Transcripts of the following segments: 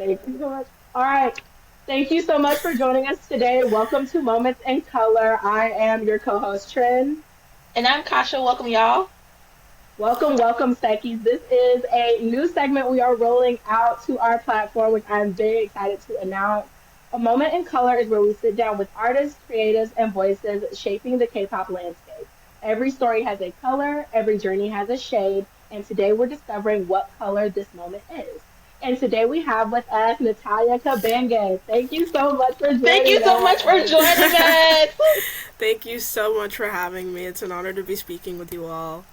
Thank you so much. All right. Thank you so much for joining us today. Welcome to Moments in Color. I am your co-host, Trin. And I'm Kasha. Welcome, y'all. Welcome, welcome, Sekis. This is a new segment we are rolling out to our platform, which I'm very excited to announce. A Moment in Color is where we sit down with artists, creatives, and voices shaping the K-pop landscape. Every story has a color, every journey has a shade, and today we're discovering what color this moment is. And today we have with us Natalia Kabenge. Thank you so much for Thank joining you so much for us. joining us. Thank you so much for having me. It's an honor to be speaking with you all.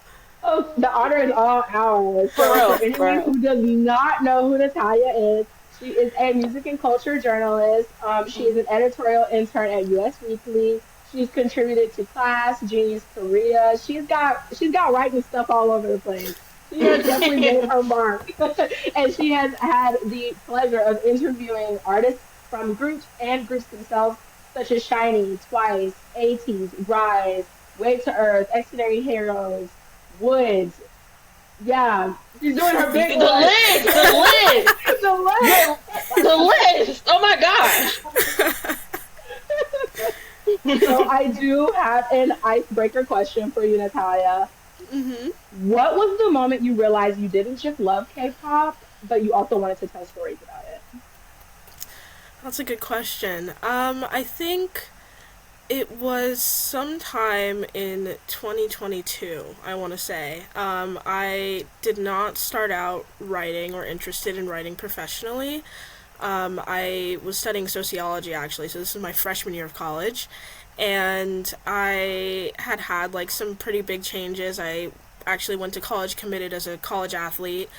Oh, the honor is all ours. For So, real, for for anyone real. who does not know who Natalia is, she is a music and culture journalist. She is an editorial intern at US Weekly. She's contributed to Class, Genius Korea. She's got writing stuff all over the place. She has definitely made her mark, and she has had the pleasure of interviewing artists from groups and groups themselves, such as SHINee, Twice, Ateez, Riize, Wave to Earth, Extraordinary Heroes, Woodz. Yeah, she's doing her big The one. list, the list, The list. the list. Oh my gosh. So I do have an icebreaker question for you, Natalia. hmm What was the moment you realized you didn't just love K-pop, but you also wanted to tell stories about it? That's a good question. I think it was sometime in 2022, I want to say. I did not start out writing or interested in writing professionally. I was studying sociology actually, so this is my freshman year of college, and I had like some pretty big changes. I actually went to college committed as a college athlete.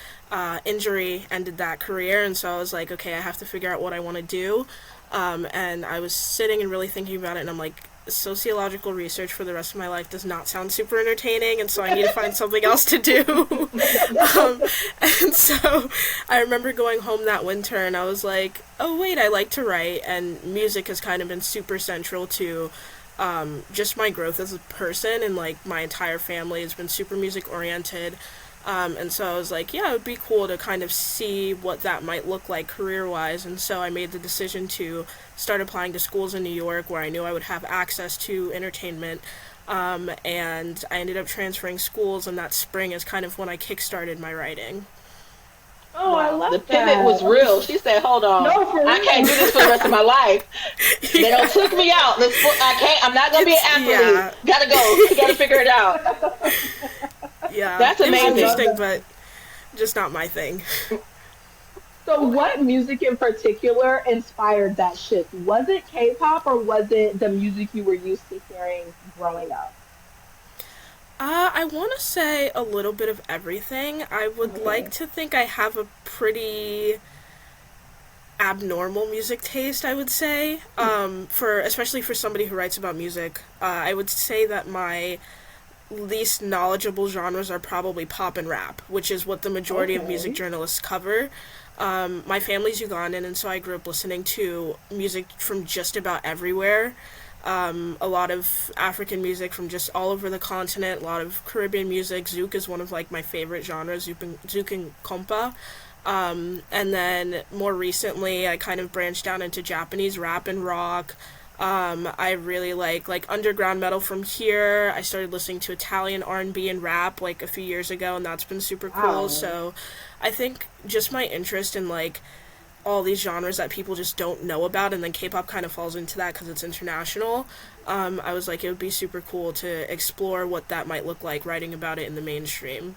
Injury ended that career, and so I was like, okay, I have to figure out what I want to do. And I was sitting and really thinking about it, and I'm like, sociological research for the rest of my life does not sound super entertaining, and so I need to find something else to do. And so I remember going home that winter, and I was like, oh, wait, I like to write, and music has kind of been super central to just my growth as a person, and like my entire family has been super music oriented. And so I was like, yeah, it would be cool to kind of see what that might look like career-wise. And so I made the decision to start applying to schools in New York where I knew I would have access to entertainment. And I ended up transferring schools, and that spring is kind of when I kick-started my writing. Oh, I Wow. love The that. pivot was real. She said, hold on. No, for I can't real. do this for the rest of my life. They don't took me out. I can't. I'm not going to be an athlete. Yeah. Gotta go. Gotta figure it out. Yeah, That's it was amazing. interesting, but just not my thing. So, what music in particular inspired that shift? Was it K-pop or was it the music you were used to hearing growing up? I want to say a little bit of everything. I would like to think I have a pretty abnormal music taste, I would say. For especially for somebody who writes about music, I would say that my least knowledgeable genres are probably pop and rap, which is what the majority of music Okay. journalists cover. My family's Ugandan, and so I grew up listening to music from just about everywhere. A lot of African music from just all over the continent, a lot of Caribbean music. Zouk is one of like my favorite genres, Zouk and Kompa. And then more recently, I kind of branched out into Japanese rap and rock. I really like underground metal from here. I started listening to Italian R&B and rap like a few years ago, and that's been super cool. Wow. So I think just my interest in like all these genres that people just don't know about, and then K-pop kind of falls into that because it's international. I was like, it would be super cool to explore what that might look like writing about it in the mainstream.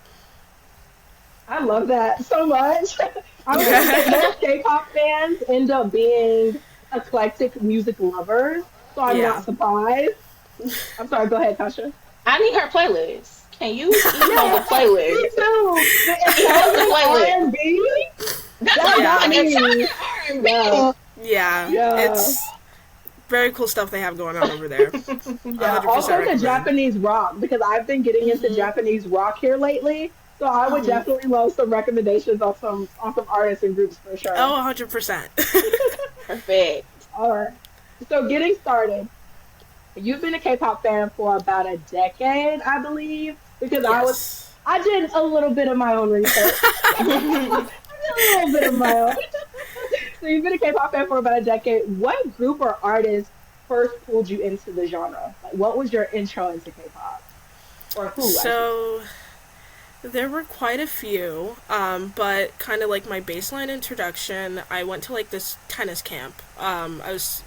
I love that so much. I was going to say most K-pop fans end up being eclectic music lovers, so I'm Yeah. not surprised. I'm sorry, go ahead, Tasha. I need her playlist. Can you email the Yeah, playlist? me too. The Email the Italian playlist. R&B, That's that what Yeah. I'm got saying. me. It's Yeah, R&B. Yeah, yeah. it's very cool stuff they have going on over there. Yeah, 100% also the recommend. Japanese rock because I've been getting into hmm Japanese rock here lately. So I would hmm definitely love some recommendations on some artists and groups for sure. Oh, 100%. Perfect. All right. So getting started, you've been a K-pop fan for about a decade, I believe, because Yes. I did a little bit of my own research. I did a little bit of my own. So you've been a K-pop fan for about a decade. What group or artist first pulled you into the genre? Like, what was your intro into K-pop, or who I should say? So there were quite a few, but kind of like my baseline introduction, I went to like this tennis camp. I was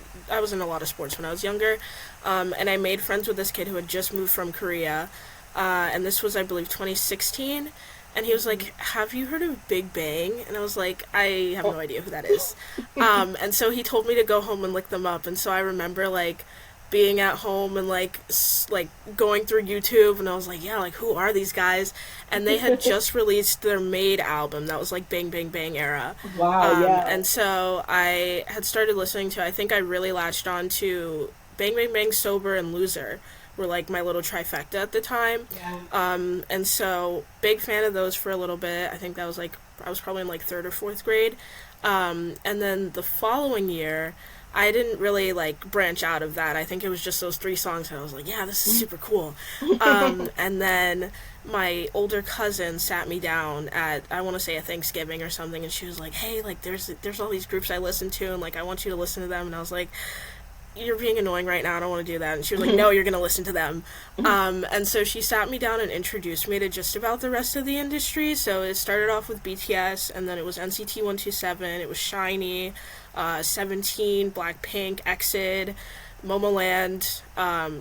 in a lot of sports when I was younger, and I made friends with this kid who had just moved from Korea, and this was I believe 2016. And he was like, "Have you heard of Big Bang?" And I was like, "I have no idea who that is." And so he told me to go home and look them up. And so I remember like being at home and like going through YouTube, and I was like, "Yeah, like who are these guys?" And they had just released their Made album. That was like Bang Bang Bang era. Wow, yeah. And so I had started listening to. I think I really latched on to Bang Bang Bang, Sober, and Loser were like my little trifecta at the time. Yeah. And so big fan of those for a little bit. I think that was like I was probably in like third or fourth grade. And then the following year, I didn't really like branch out of that. I think it was just those three songs, and I was like, yeah, this is super cool. And then my older cousin sat me down at I want to say a Thanksgiving or something, and she was like, hey, like there's all these groups I listen to, and like I want you to listen to them. And I was like, you're being annoying right now, I don't want to do that. And she was like, no, you're going to listen to them. And so she sat me down and introduced me to just about the rest of the industry. So it started off with BTS, and then it was NCT 127, it was SHINee, 17, Blackpink, EXID, Momoland,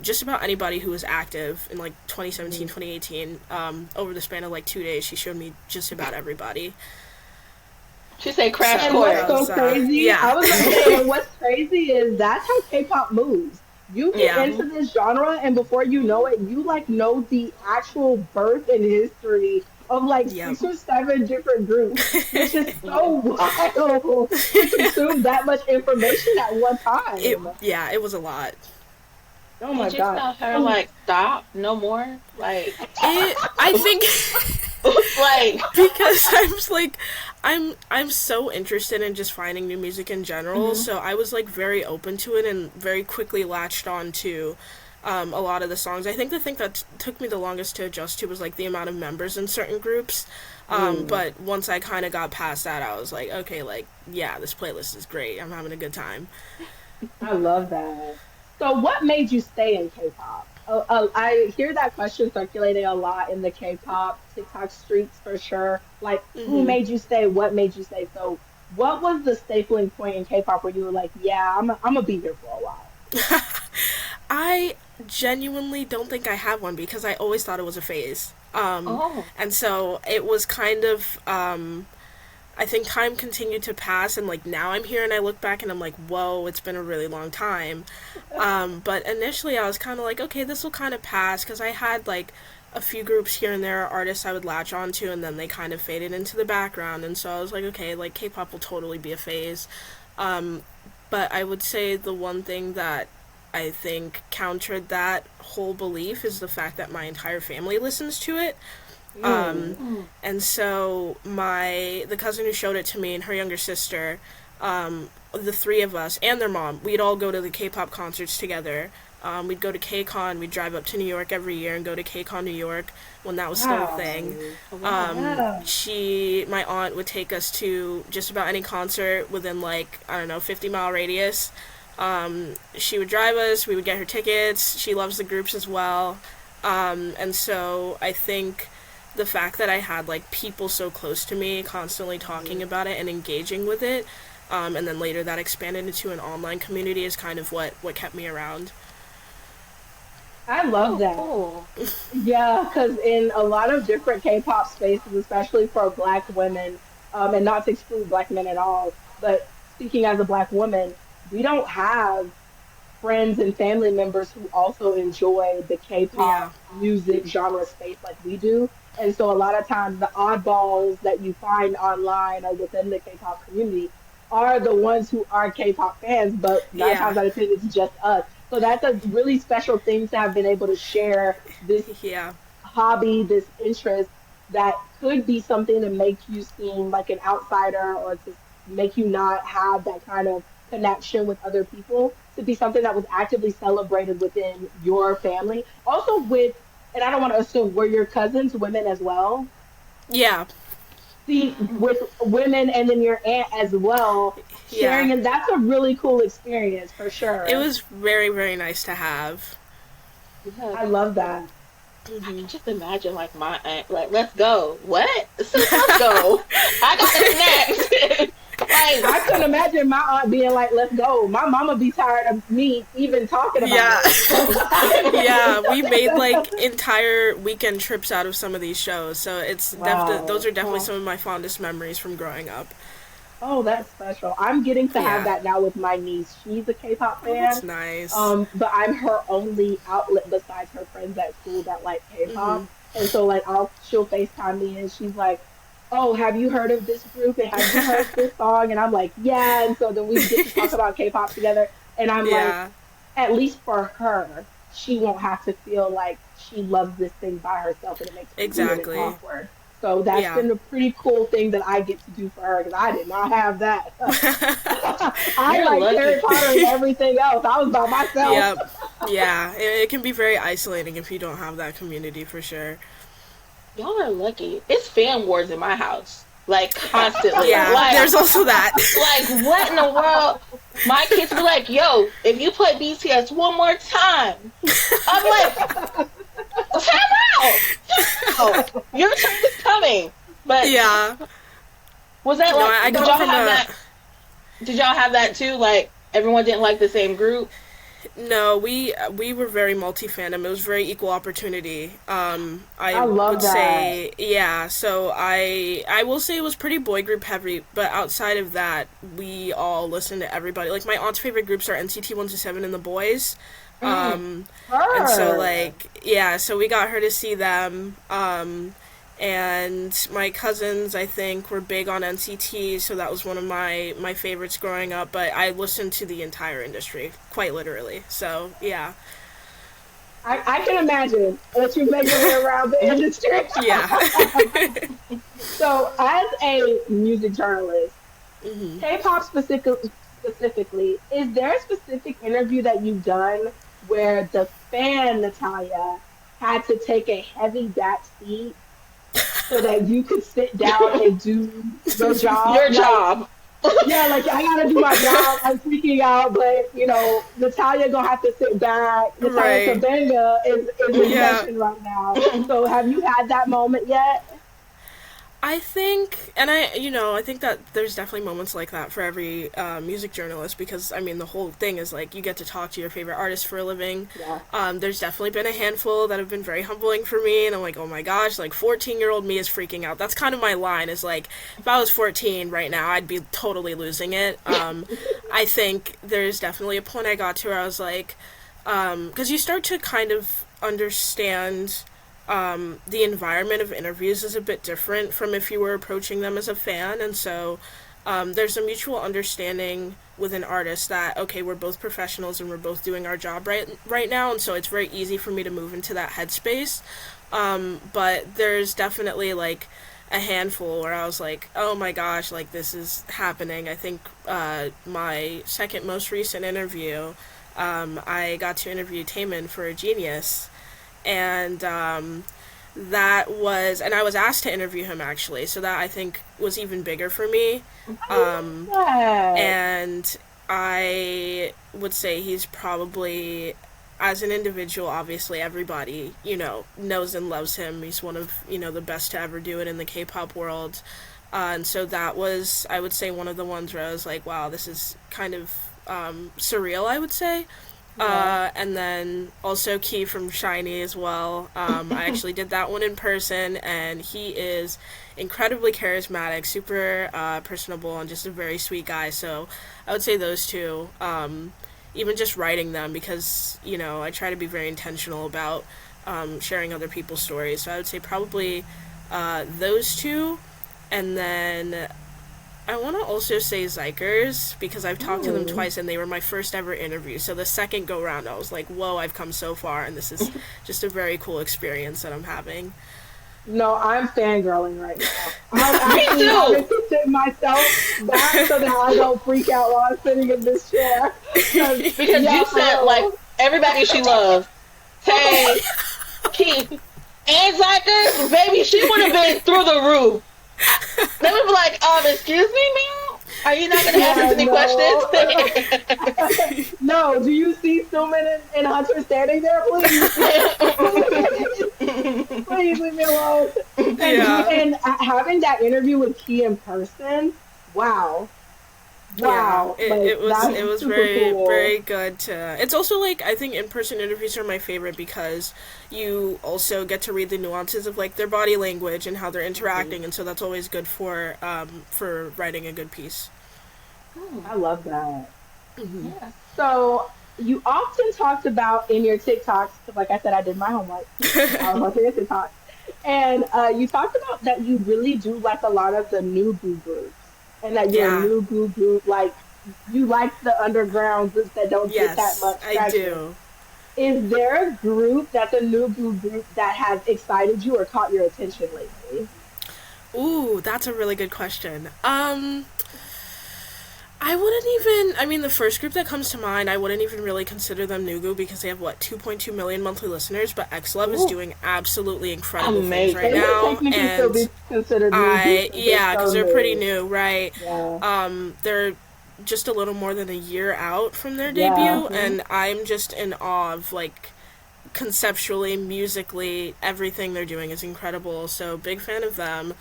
just about anybody who was active in like 2017, 2018. Over the span of like 2 days, she showed me just about everybody. She said crash And course. what's so crazy? Yeah. I was gonna say, what's crazy is that's how K-pop moves. You get Yeah. into this genre, and before you know it, you like know the actual birth and history of like Yep. 6 or 7 different groups, which is so wild to consume that much information at one time. It was a lot. Oh my You just god! tell her like stop, no more. Like I think like because I was like I'm so interested in just finding new music in general, so I was like very open to it and very quickly latched on to a lot of the songs. I think the thing that took me the longest to adjust to was like the amount of members in certain groups. But once I kind of got past that, I was like, okay, like yeah, this playlist is great. I'm having a good time. I love that. So, what made you stay in K-pop? I hear that question circulating a lot in the K-pop TikTok streets for sure. Like, who made you stay? What made you stay? So, what was the stapling point in K-pop where you were like, yeah, I'm gonna be here for a while? I genuinely don't think I have one because I always thought it was a phase. And so it was kind of, I think time continued to pass, and like now I'm here and I look back and I'm like, whoa, it's been a really long time. But initially I was kind of like, okay, this will kind of pass, because I had like a few groups here and there, artists I would latch onto, and then they kind of faded into the background, and so I was like, okay, like K-pop will totally be a phase. But I would say the one thing that I think countered that whole belief is the fact that my entire family listens to it. And so the cousin who showed it to me and her younger sister, the three of us and their mom, we'd all go to the K-pop concerts together. We'd go to K-Con, we'd drive up to New York every year and go to K-Con New York when that was still a thing. Wow. My aunt would take us to just about any concert within like, I don't know, 50-mile radius. She would drive us, we would get her tickets, she loves the groups as well. And so I think the fact that I had like people so close to me constantly talking about it and engaging with it, and then later that expanded into an online community is kind of what kept me around. I love that. cool. Yeah, because in a lot of different K-pop spaces, especially for Black women, and not to exclude Black men at all, but speaking as a Black woman, we don't have friends and family members who also enjoy the Yeah. K-pop music genre space like we do. And so a lot of times the oddballs that you find online or within the K-pop community are the ones who are K-pop fans, but nine Yeah. times out of 10 it's just us. So that's a really special thing to have been able to share this Yeah. hobby, this interest that could be something to make you seem like an outsider or to make you not have that kind of connection with other people, to be something that was actively celebrated within your family. Also with, and I don't want to assume, were your cousins women as well? Yeah. See, with women and then your aunt as well, sharing, and that's a really cool experience for sure. It was very, very nice to have. Yeah, I love that. I can just imagine like my aunt, like, let's go. What? Let's go. I got the snacks. Like, I couldn't imagine my aunt being like, "Let's go." My mama be tired of me even talking about it. Yeah, we made like entire weekend trips out of some of these shows, so it's those are definitely some of my fondest memories from growing up. Oh, that's special. I'm getting to have that now with my niece. She's a K-pop fan. That's nice. But I'm her only outlet besides her friends at school that like K-pop. And so like she'll FaceTime me and she's like, "Oh, have you heard of this group? And have you heard this song?" And I'm like, "Yeah." And so then we get to talk about K-pop together. And I'm like, at least for her, she won't have to feel like she loves this thing by herself and it makes it weird and awkward. So that's been a pretty cool thing that I get to do for her because I did not have that. I like Harry Potter and everything else. I was by myself. Yep. Yeah, it can be very isolating if you don't have that community for sure. Y'all are lucky. It's fan wars in my house. Like, constantly. Yeah, like, there's also that. Like, what in the world? My kids be like, "Yo, if you play BTS one more time." I'm like, time out! Your turn is coming. But yeah. Was that like, did y'all have that? Did y'all have that too? Like, everyone didn't like the same group? No, we were very multi-fandom. It was very equal opportunity. I love would that. say, yeah, so I will say it was pretty boy group heavy, but outside of that, we all listened to everybody. Like, my aunt's favorite groups are NCT 127 and The Boys. And so, like, yeah, so we got her to see them. And my cousins, I think, were big on NCT, so that was one of my favorites growing up, but I listened to the entire industry, quite literally, so, yeah. I can imagine that you make your way around the industry. Yeah. So, as a music journalist, K-pop specifically, is there a specific interview that you've done where the fan, Natalia, had to take a heavy back seat so that you could sit down and do your job? Your job. Yeah, like, I gotta do my job. I'm freaking out, but, you know, Natalia gonna have to sit back. Natalia Kabenge is in session right now. So have you had that moment yet? I think, and I think that there's definitely moments like that for every music journalist because, I mean, the whole thing is, like, you get to talk to your favorite artist for a living. Yeah. There's definitely been a handful that have been very humbling for me, and I'm like, oh my gosh, like, 14-year-old me is freaking out. That's kind of my line, is, like, if I was 14 right now, I'd be totally losing it. I think there's definitely a point I got to where I was like, because you start to kind of understand the environment of interviews is a bit different from if you were approaching them as a fan, and so there's a mutual understanding with an artist that, okay, we're both professionals and we're both doing our job right now, and so it's very easy for me to move into that headspace, but there's definitely, like, a handful where I was like, oh my gosh, like, this is happening. I think my second most recent interview, I got to interview Taemin for Genius, and that was, and I was asked to interview him, actually, so that I think was even bigger for me. And I would say he's probably, as an individual, obviously everybody, knows and loves him. He's one of, the best to ever do it in the K-pop world. And so that was, I would say, one of the ones where I was like, wow, this is kind of surreal, I would say. And then also Key from SHINee as well. I actually did that one in person, and he is incredibly charismatic, super personable, and just a very sweet guy. So I would say those two. Even just writing them, because, I try to be very intentional about sharing other people's stories. So I would say probably those two, and then I want to also say Zikers, because I've talked to them twice, and they were my first ever interview. So the second go-round, I was like, whoa, I've come so far, and this is just a very cool experience that I'm having. No, I'm fangirling right now. I'm actually having to sit myself back so that I don't freak out while I'm sitting in this chair. Because you said, like, everybody she loves. Tay, Keith, and Zikers, baby, she would have been through the roof. They would be like, excuse me, ma'am? Are you not gonna ask Yeah, us any no. questions? No, do you see Suman and Hunter standing there? Please. Please leave me alone. Yeah. And having that interview with Key in person, wow. Yeah, Wow. it, Like it was that's it was super very cool. very good to. It's also like I think in person interviews are my favorite because you also get to read the nuances of like their body language and how they're Mhm. interacting, and so that's always good for writing a good piece. I love that. Yeah. So you often talked about in your TikToks, because like I said, I did my homework. I was watching your TikToks. And you talked about that you really do like a lot of the new goo groups and that you're a Yeah. new goo group. Like you like the underground groups that don't get that Yes, much I traction. do. Is there a group that's a new goo group that has excited you or caught your attention lately? Ooh, that's a really good question. I wouldn't even. I mean, the first group that comes to mind, I wouldn't even really consider them Nugu because they have what 2.2 million monthly listeners. But X Love is Ooh, doing absolutely incredible things right Amazing. they would now, technically still and be considered new goo because they're because so they're pretty new. new, right? Yeah, They're just a little more than a year out from their yeah. debut, and I'm just in awe of like conceptually, musically, everything they're doing is incredible. So big fan of them.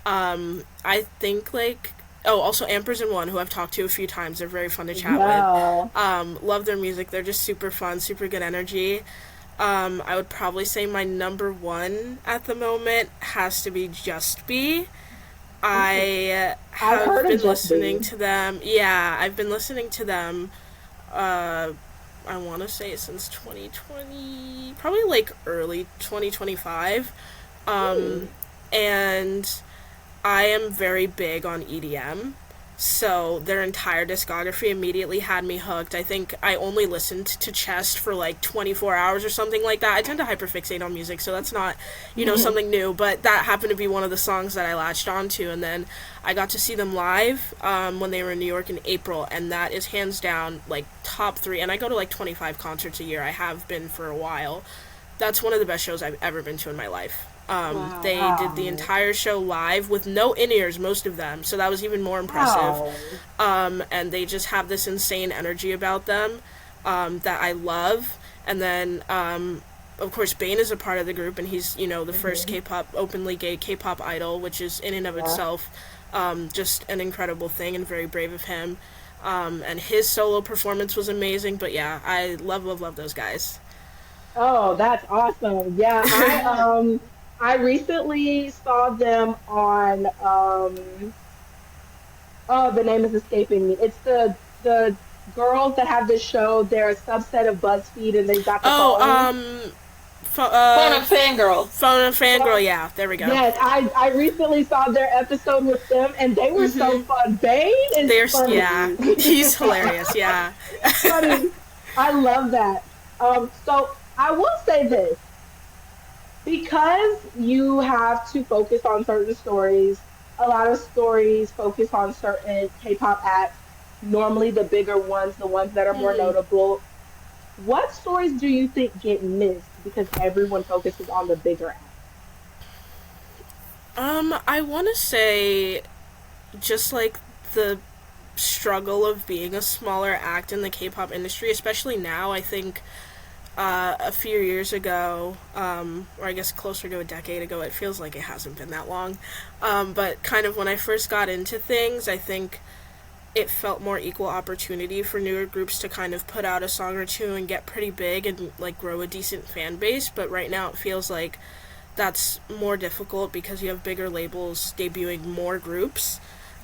I think like also Ampers and One, who I've talked to a few times. They're very fun to chat with. Yeah. Love their music. They're just super fun, super good energy. I would probably say my number one at the moment has to be JustB. I I've have heard of been Just listening B. to them. Yeah, I've been listening to them. Uh, I want to say since 2020, probably like early 2025. Um, Hmm. and I am very big on EDM. So their entire discography immediately had me hooked. I think I only listened to Chest for like 24 hours or something like that. I tend to hyperfixate on music, so that's not, something new. But that happened to be one of the songs that I latched onto. And then I got to see them live when they were in New York in April. And that is hands down like top three. And I go to like 25 concerts a year. I have been for a while. That's one of the best shows I've ever been to in my life. Wow. They did the Wow. entire show live with no in ears, most of them, so that was even more impressive. Wow. And they just have this insane energy about them that I love. And then, of course, Bane is a part of the group, and he's the first Hmm. K-pop openly gay K-pop idol, which is in and of Yeah. itself just an incredible thing and very brave of him. And his solo performance was amazing. But yeah, I love love love those guys. Oh, that's awesome. Yeah, I recently saw them on oh, the name is escaping me. It's the girls that have this show. They're a subset of BuzzFeed and they've got the Oh, phone. Phone a fangirl. Phone and Well, Fangirl, yeah, there we go. yes, I recently saw their episode with them and they were so fun. Bane is Yeah, funny. he's hilarious, yeah. Funny. I love that. So I will say this because you have to focus on certain stories. A lot of stories focus on certain K-pop acts. Normally, the bigger ones, the ones that are more notable. What stories do you think get missed because everyone focuses on the bigger acts? I want to say just like the struggle of being a smaller act in the K-pop industry, especially now. I think a few years ago, or I guess closer to a decade ago, it feels like it hasn't been that long. But kind of when I first got into things, I think it felt more equal opportunity for newer groups to kind of put out a song or two and get pretty big and like grow a decent fan base. But right now it feels like that's more difficult because you have bigger labels debuting more groups.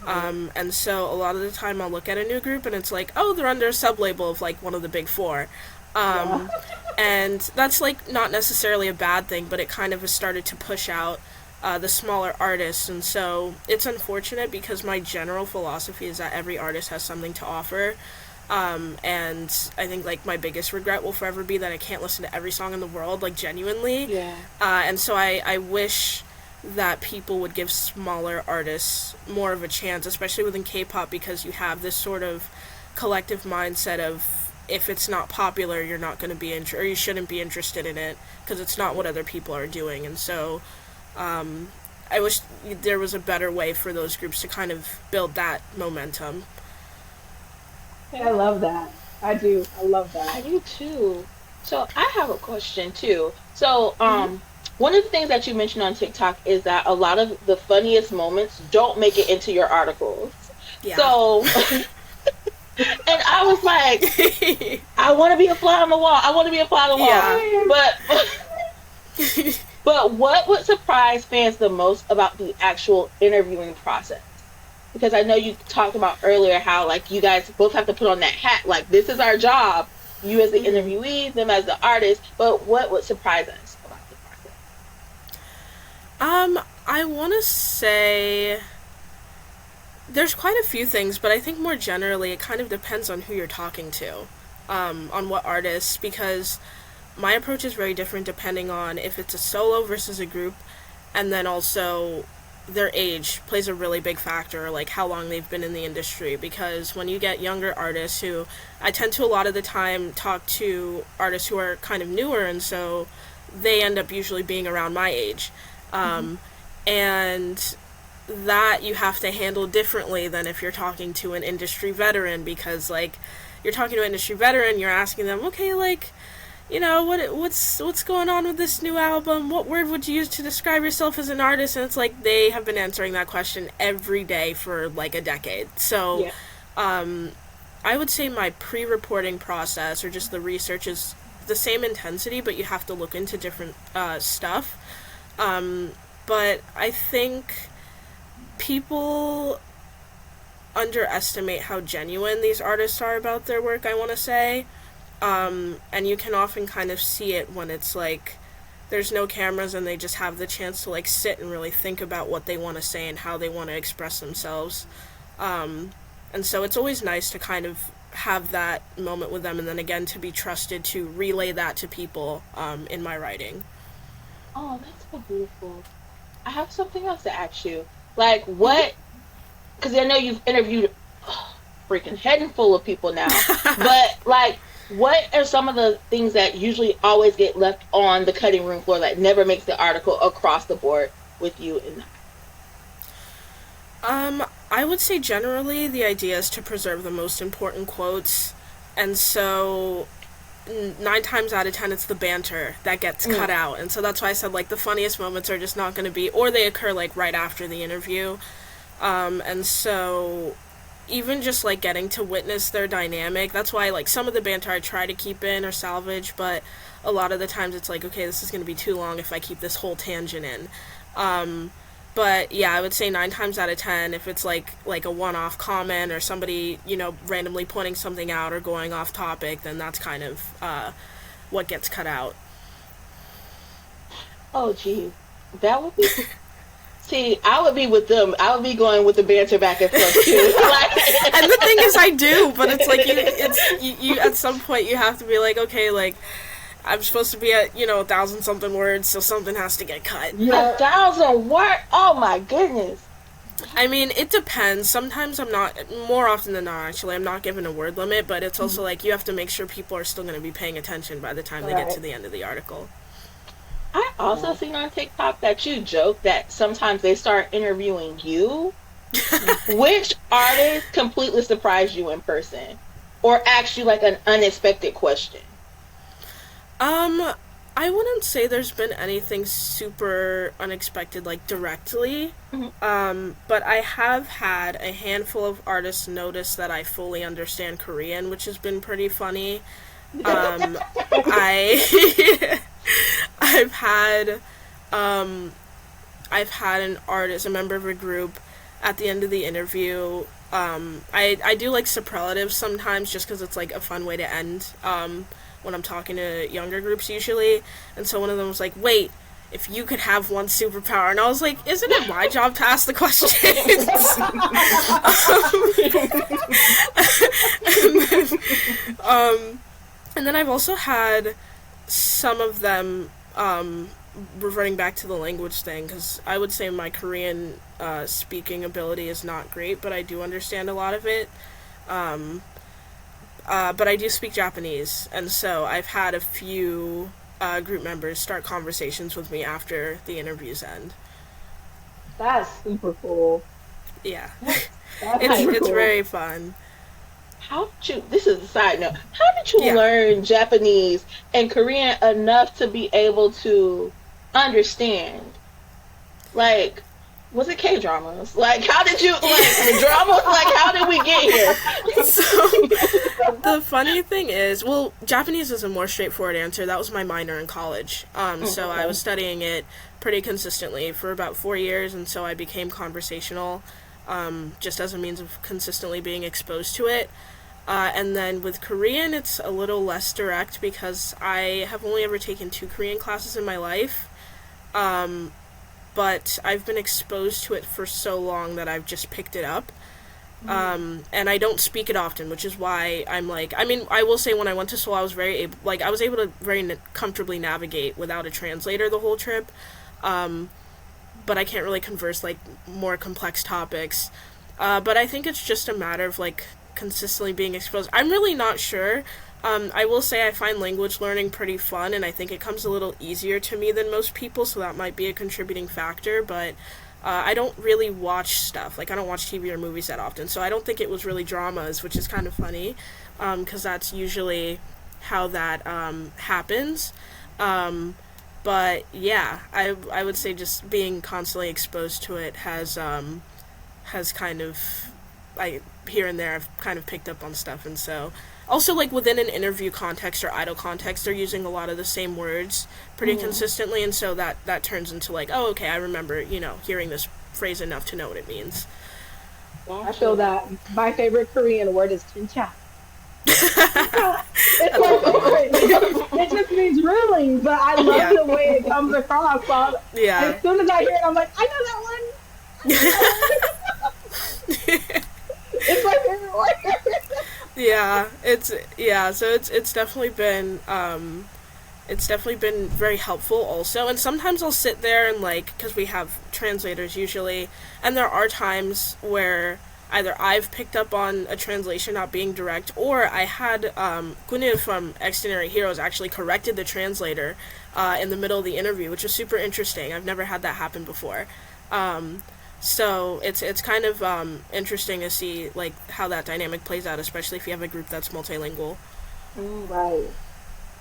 And so a lot of the time I'll look at a new group and it's like, oh, they're under a sub label of like one of the big four. Yeah. Um, and that's like not necessarily a bad thing, but it kind of has started to push out the smaller artists. And so it's unfortunate because my general philosophy is that every artist has something to offer. And I think like my biggest regret will forever be that I can't listen to every song in the world, like genuinely. Yeah. And so I wish that people would give smaller artists more of a chance, especially within K-pop, because you have this sort of collective mindset of if it's not popular, you're not going to be or you shouldn't be interested in it because it's not what other people are doing. And so I wish there was a better way for those groups to kind of build that momentum. I love that. I do. I love I that. do too. So I have a question too. So Mm-hmm. one of the things that you mentioned on TikTok is that a lot of the funniest moments don't make it into your articles. Yeah. So and I was like, I want to be a fly on the wall. I want to be a fly on the Yeah. wall. But what would surprise fans the most about the actual interviewing process? Because I know you talked about earlier how like you guys both have to put on that hat, like this is our job. You as the Mm-hmm. interviewee, them as the artist. But what would surprise us about the process? I want to say there's quite a few things, but I think more generally it kind of depends on who you're talking to, on what artists, because my approach is very different depending on if it's a solo versus a group, and then also their age plays a really big factor, like how long they've been in the industry. Because when you get younger artists who, I tend to a lot of the time talk to artists who are kind of newer, and so they end up usually being around my age. And that you have to handle differently than if you're talking to an industry veteran, because like you're talking to an industry veteran, you're asking them, okay, like, you know, what's going on with this new album? What word would you use to describe yourself as an artist? And it's like they have been answering that question every day for like a decade. So Yeah. I would say my pre-reporting process or just the research is the same intensity, but you have to look into different stuff. But I think people underestimate how genuine these artists are about their work, I want to say. And you can often kind of see it when it's like there's no cameras and they just have the chance to like sit and really think about what they want to say and how they want to express themselves. And so it's always nice to kind of have that moment with them, and then again to be trusted to relay that to people in my writing. Oh, that's so beautiful. I have something else to ask you. Like, what? Because I know you've interviewed freaking head full of people now, but like, what are some of the things that usually always get left on the cutting room floor that never makes the article across the board with you and I would say generally the idea is to preserve the most important quotes, and so 9 times out of 10 it's the banter that gets cut out, and so that's why I said like the funniest moments are just not going to be, or they occur like right after the interview, and so even just like getting to witness their dynamic, that's why like some of the banter I try to keep in or salvage, but a lot of the times it's like, okay, this is going to be too long if I keep this whole tangent in. But yeah, I would say 9 times out of 10, if it's like a one-off comment or somebody, you know, randomly pointing something out or going off topic, then that's kind of what gets cut out. oh, geez, that would be. See, I would be with them. I would be going with the banter back and forth too. Like, And the thing is, I do, but it's like you at some point you have to be like, okay, like I'm supposed to be at 1,000 something words, so something has to get cut. a Yeah. 1,000 word. Oh my goodness. I mean, it depends. Sometimes I'm not, more often than not, actually, I'm not given a word limit, but it's also like you have to make sure people are still going to be paying attention by the time they get to Right. the end of the article. I also Yeah. seen on TikTok that you joke that sometimes they start interviewing you. Which artist completely surprised you in person? Or asked you like an unexpected question? I wouldn't say there's been anything super unexpected, like directly. But I have had a handful of artists notice that I fully understand Korean, which has been pretty funny. I I've had I've had an artist, a member of a group, at the end of the interview. I do like superlatives sometimes just because it's like a fun way to end when I'm talking to younger groups usually. And so one of them was like, "Wait, if you could have one superpower," and I was like, "Isn't it my job to ask the questions?" And then I've also had some of them reverting back to the language thing, because I would say my Korean speaking ability is not great, but I do understand a lot of it. But I do speak Japanese, and so I've had a few group members start conversations with me after the interviews end. That's super cool. Yeah. That's it's Like, super it's cool. very fun. how did you? This is a side note. How did you Yeah. learn Japanese and Korean enough to be able to understand? Like, was it K dramas? Like, how did you like the dramas? Like, how did we get here? So the funny thing is, well, Japanese is a more straightforward answer. That was my minor in college. So I was Okay. studying it pretty consistently for about 4 years, and so I became conversational, just as a means of consistently being exposed to it. And then with Korean, it's a little less direct because I have only ever taken 2 Korean classes in my life. Um, but I've been exposed to it for so long that I've just picked it up. And I don't speak it often, which is why I'm like, I mean, I will say when I went to Seoul, I was I was able to very comfortably navigate without a translator the whole trip. But I can't really converse like more complex topics. But I think it's just a matter of like consistently being exposed. I'm really not sure. I will say I find language learning pretty fun, and I think it comes a little easier to me than most people, so that might be a contributing factor. But I don't really watch stuff. Like, I don't watch TV or movies that often, so I don't think it was really dramas, which is kind of funny, because that's usually how that happens. Um, but yeah, I would say just being constantly exposed to it has kind of, I here and there I've kind of picked up on stuff, and so also like within an interview context or idol context, they're using a lot of the same words pretty consistently, and so that turns into like, oh, okay, I remember hearing this phrase enough to know what it means. I feel Gotcha. that my favorite Korean word is chincha. Chincha. It's That's my cool. favorite. It just means really, but I love Yeah. the way it comes across. So Yeah. as soon as I hear it, I'm like, I know that one. I know that one. It's my favorite word. So it's definitely been very helpful also, and sometimes I'll sit there and like, because we have translators usually, and there are times where either I've picked up on a translation not being direct, or I had Gwyneth from Extraordinary Heroes actually corrected the translator in the middle of the interview, which was super interesting. I've never had that happen before. um, so it's kind of interesting to see like how that dynamic plays out, especially if you have a group that's multilingual. Right.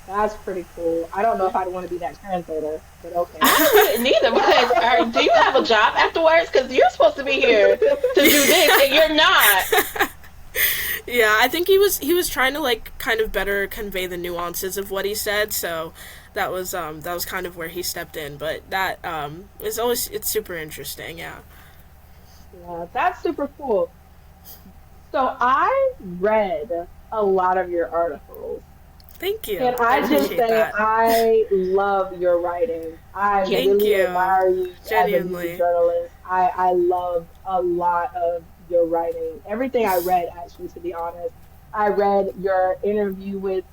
That's pretty cool. I don't know if I'd want to be that translator, but okay. I wouldn't either because do you have a job afterwards? Because you're supposed to be here to do this and you're not. Yeah, I think he was trying to like kind of better convey the nuances of what he said, so that was kind of where he stepped in. But that is always, it's super interesting. Yeah. Yeah, that's super cool. So I read a lot of your articles. Thank you. Can I I just appreciate say that. I love your writing. I Yeah. Thank really you. admire you as a music Genuinely. journalist. I loved a lot of your writing. Everything I read, actually, to be honest. I read your interview with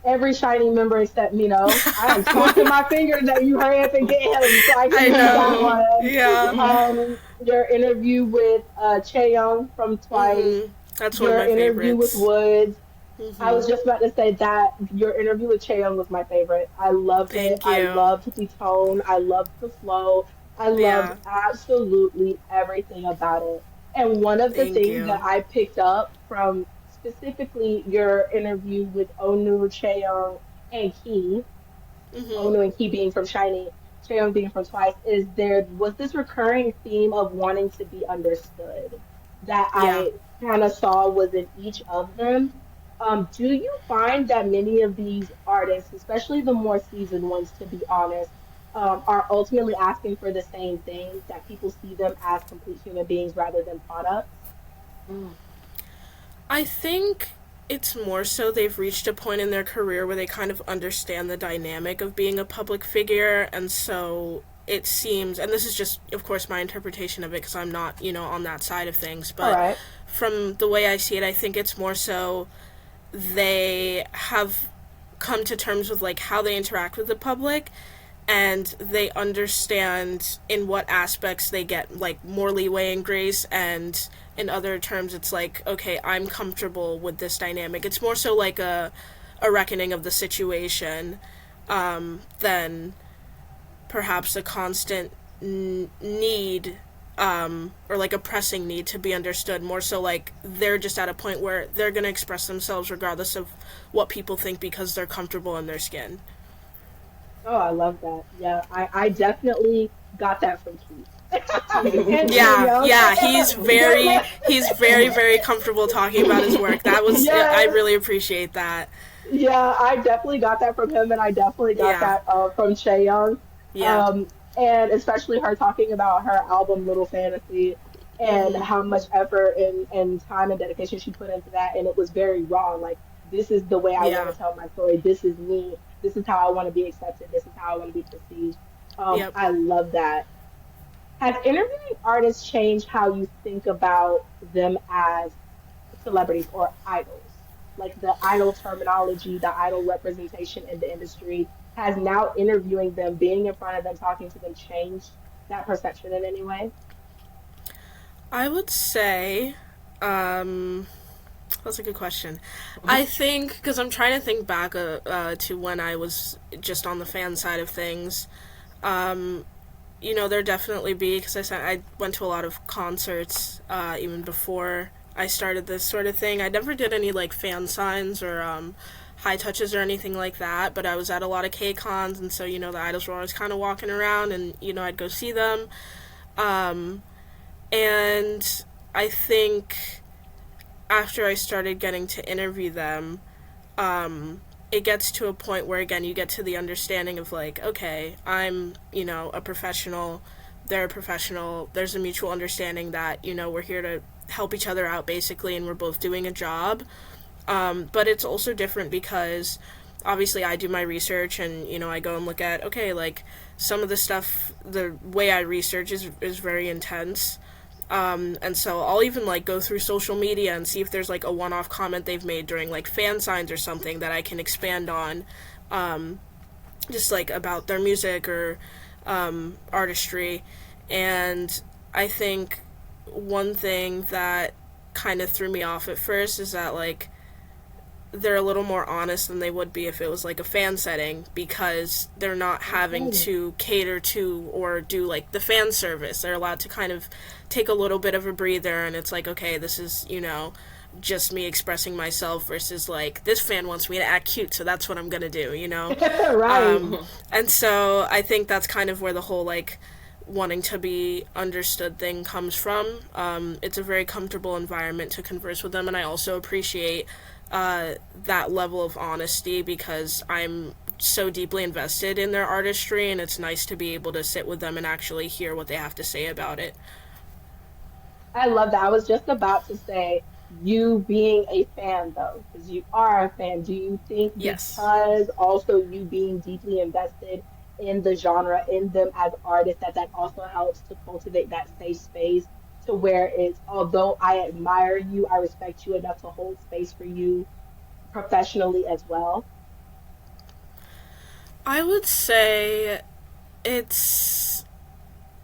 every SHINee member except Mino. I am crossing my fingers that you hurry up and get him so I I can read that know. one. Yeah. Your interview with Chaeyoung from Twice, That's one of your my interview with favorites. Woods. I hmm was just about to say that your interview with Chaeyoung was my favorite. I loved it. Thank I you. loved the tone. I loved the flow. I loved Yeah. absolutely everything about it. And one of the Thank things that you. I picked up from specifically your interview with Onew, Chaeyoung, and Key, hmm Onew and Key being from SHINee, Chaeyoung being from Twice, is there was this recurring theme of wanting to be understood that Yeah. I kind of saw was in each of them. Do you find that many of these artists, especially the more seasoned ones, to be honest, are ultimately asking for the same thing, that people see them as complete human beings rather than products? Mm. I think it's more so they've reached a point in their career where they kind of understand the dynamic of being a public figure, and so it seems, and this is just, of course, my interpretation of it because I'm not, on that side of things, All but right. from the way I see it, I think it's more so they have come to terms with like how they interact with the public, and they understand in what aspects they get like more leeway and grace, and in other terms it's like, okay, I'm comfortable with this dynamic. It's more so like a reckoning of the situation, than perhaps a constant need or like a pressing need to be understood. More so like they're just at a point where they're gonna express themselves regardless of what people think because they're comfortable in their skin. Oh, I love that. Yeah, I definitely got that from Keith. And Yeah, Chaeyoung. yeah, he's very comfortable talking about his work. That was I Yes. really appreciate that. Yeah, I definitely got that from him, and I definitely got Yeah, that from Chaeyoung. yeah, And especially her talking about her album Little Fantasy and Mhm. how much effort and time and dedication she put into that, and it was very raw. Like, this is the way I want yeah, to tell my story. This is me. This is how I want to be accepted. This is how I want to be perceived. yep. I love that. Has interviewing artists changed how you think about them as celebrities or idols? Like the idol terminology, the idol representation in the industry has now interviewing them, being in front of them, talking to them changed that perception in any way? I would say, um, that's a good question. I think because I'm trying to think back to when I was just on the fan side of things. Um, there definitely be because I said I went to a lot of concerts even before I started this sort of thing. I never did any like fan signs or high touches or anything like that, but I was at a lot of K cons, and so the idols were always kind of walking around, and I'd go see them. Um, and I think after I started getting to interview them, it gets to a point where again you get to the understanding of like, okay, I'm a professional, they're a professional. There's a mutual understanding that we're here to help each other out basically, and we're both doing a job. But it's also different because obviously I do my research and I go and look at okay like some of the stuff the way I research is very intense. And so I'll even like go through social media and see if there's like a one-off comment they've made during like fan signs or something that I can expand on, just like about their music or artistry. And I think one thing that kind of threw me off at first is that like they're a little more honest than they would be if it was like a fan setting because they're not having Okay. to cater to or do like the fan service. They're allowed to kind of take a little bit of a breather and it's like, okay, this is, just me expressing myself versus like this fan wants me to act cute, so that's what I'm gonna do. Right. And so I think that's kind of where the whole like wanting to be understood thing comes from. It's a very comfortable environment to converse with them, and I also appreciate that level of honesty because I'm so deeply invested in their artistry, and it's nice to be able to sit with them and actually hear what they have to say about it. I love that. I was just about to say, you being a fan, though, because you are a fan, do you think Yes. because also you being deeply invested in the genre, in them as artists, that that also helps to cultivate that safe space to where it's, although I admire you, I respect you enough to hold space for you professionally as well? I would say it's.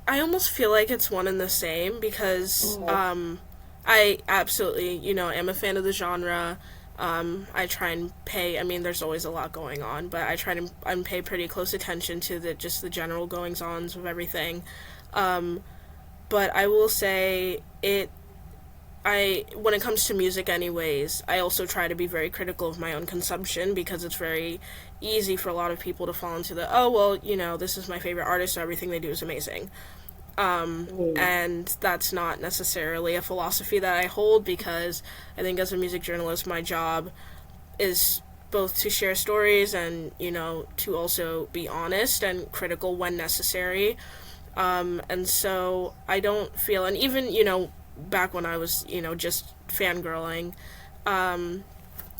I almost feel like it's one and the same because Mhm. I absolutely, am a fan of the genre. I try and pay. I mean, there's always a lot going on, but I try to and pay pretty close attention to the general goings ons of everything. Um, but I will say it. I when it comes to music, anyways, I also try to be very critical of my own consumption because it's very easy for a lot of people to fall into the oh well, this is my favorite artist, so everything they do is amazing. Mm. And that's not necessarily a philosophy that I hold because I think as a music journalist, my job is both to share stories and to also be honest and critical when necessary. And so I don't feel, and even back when I was just fangirling, um,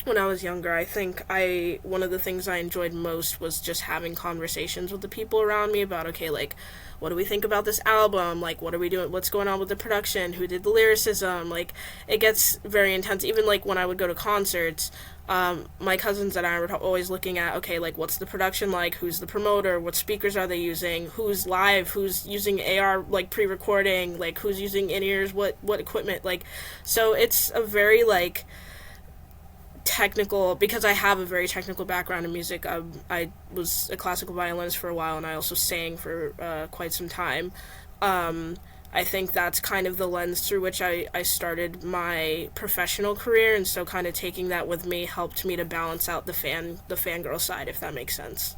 when I was younger, I think I one of the things I enjoyed most was just having conversations with the people around me about okay, like what do we think about this album? Like what are we doing? What's going on with the production? Who did the lyricism? Like it gets very intense. Even like when I would go to concerts, my cousins and I were always looking at okay, like what's the production like? Who's the promoter? What speakers are they using? Who's live? Who's using AR like pre-recording? Like who's using in-ears? What equipment? Like so it's a very like technical because I have a very technical background in music. I was a classical violinist for a while, and I also sang for quite some time. Um, I think that's kind of the lens through which I started my professional career, and so kind of taking that with me helped me to balance out the fangirl side, if that makes sense.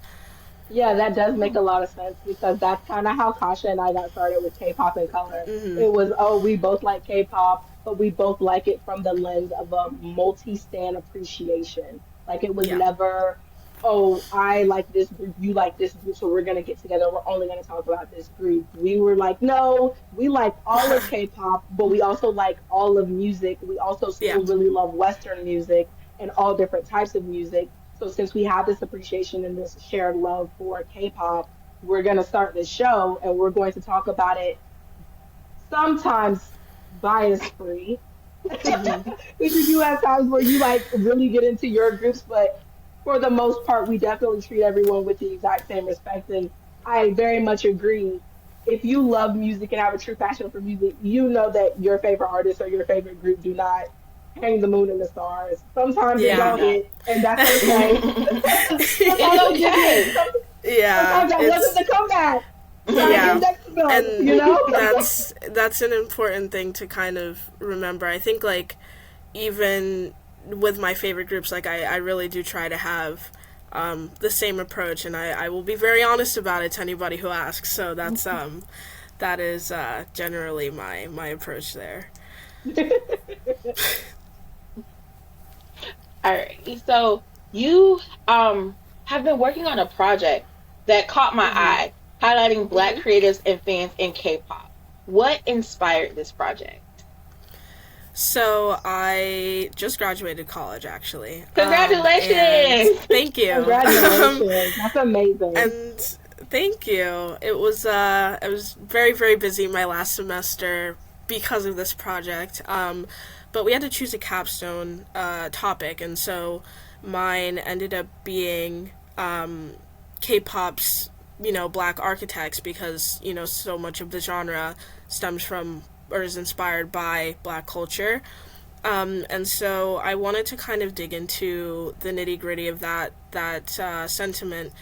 Yeah, that does make a lot of sense because that's kind of how Kasha and I got started with K-pop in color. Mm-hmm. It was, oh, we both like K-pop, but we both like it from the lens of a multi-stan appreciation. Like it was Yeah. never, oh, I like this group, you like this group, so we're gonna get together. We're only gonna talk about this group. We were like, no, we like all of K-pop, but we also like all of music. We also Yeah. still really love Western music and all different types of music. So since we have this appreciation and this shared love for K-pop, we're going to start this show and we're going to talk about it sometimes bias free. Mm-hmm. Because you do have times where you like really get into your groups, but for the most part, we definitely treat everyone with the exact same respect. And I very much agree. If you love music and have a true passion for music, you know that your favorite artist or your favorite group do not hang the moon and the stars. Sometimes it Yeah. don't hit, and that's okay. Sometimes It's it didn't. okay. Yeah, Sometimes that wasn't the comeback. Try yeah, again next month, and you know? that's an important thing to kind of remember. I think like even with my favorite groups, like I really do try to have the same approach, and I will be very honest about it to anybody who asks. So that is generally my approach there. All right. So you have been working on a project that caught my Mhm. eye, highlighting Black Mhm. creatives and fans in K-pop. What inspired this project? So I just graduated college, actually. And Congratulations! thank you. Congratulations. That's amazing. And thank you. It was very very busy my last semester because of this project. But we had to choose a capstone topic, and so mine ended up being K-pop's Black architects, because so much of the genre stems from or is inspired by Black culture. And so I wanted to kind of dig into the nitty gritty of that sentiment,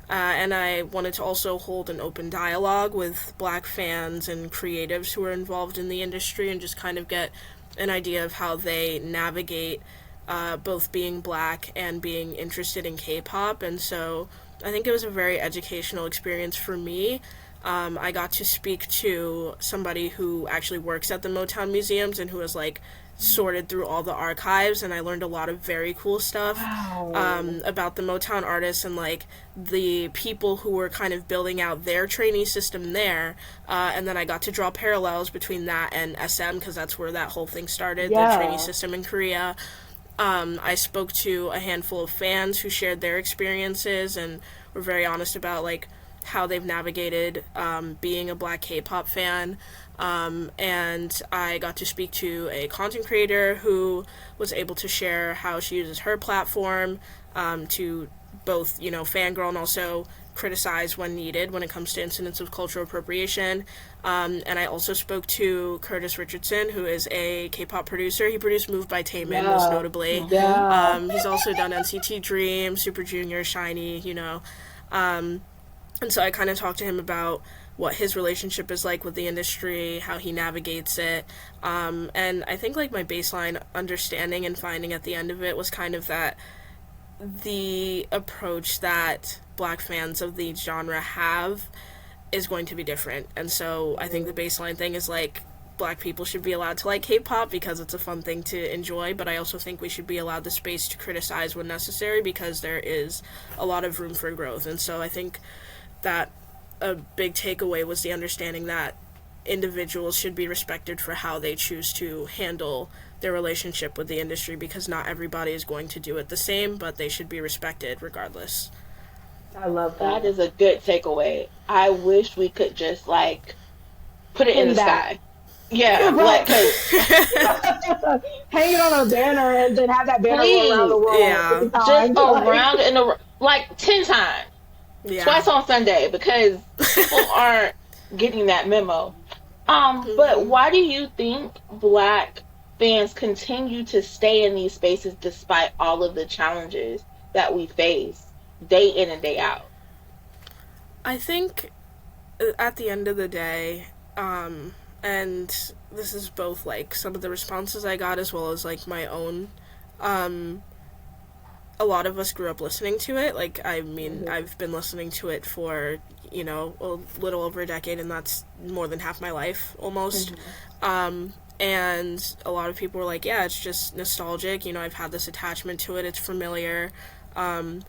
and I wanted to also hold an open dialogue with Black fans and creatives who are involved in the industry, and just kind of get an idea of how they navigate both being Black and being interested in K-pop. And so I think it was a very educational experience for me. I got to speak to somebody who actually works at the Motown museums and who has like sorted through all the archives, and I learned a lot of very cool stuff Wow. about the Motown artists and like the people who were kind of building out their trainee system there. And then I got to draw parallels between that and SM, because that's where that whole thing started, the trainee Yeah. system in Korea. I spoke to a handful of fans who shared their experiences and were very honest about like how they've navigated being a Black K-pop fan. And I got to speak to a content creator who was able to share how she uses her platform to both, fangirl and also criticize when needed when it comes to incidents of cultural appropriation. And I also spoke to Curtis Richardson, who is a K-pop producer. He produced Moved by Taemin, most Yeah. notably. Yeah. He's also done NCT Dream, Super Junior, SHINee. And so I kind of talked to him about what his relationship is like with the industry, how he navigates it. And I think like my baseline understanding and finding at the end of it was kind of that the approach that Black fans of the genre have is going to be different. And so I think the baseline thing is like Black people should be allowed to like K-pop because it's a fun thing to enjoy, but I also think we should be allowed the space to criticize when necessary, because there is a lot of room for growth. And so I think that a big takeaway was the understanding that individuals should be respected for how they choose to handle their relationship with the industry, because not everybody is going to do it the same, but they should be respected regardless. I love That that. is a good takeaway. I wish we could just like put it in Pin the that. sky. Yeah, like, Right. cause Hang it on a banner and then have that banner go around the please, world Yeah. just 3 times. around in the like 10 times, Yeah. twice on Sunday, because people aren't getting that memo. But Mm-hmm. why do you think Black fans continue to stay in these spaces despite all of the challenges that we face day in and day out? I think at the end of the day, and this is both, like, some of the responses I got as well as, like, my own. A lot of us grew up listening to it. Like, I mean, I've been listening to it for, you know, a little over a decade, and that's more than half my life, almost. And a lot of people were like, yeah, it's just nostalgic. You know, I've had this attachment to it. It's familiar. And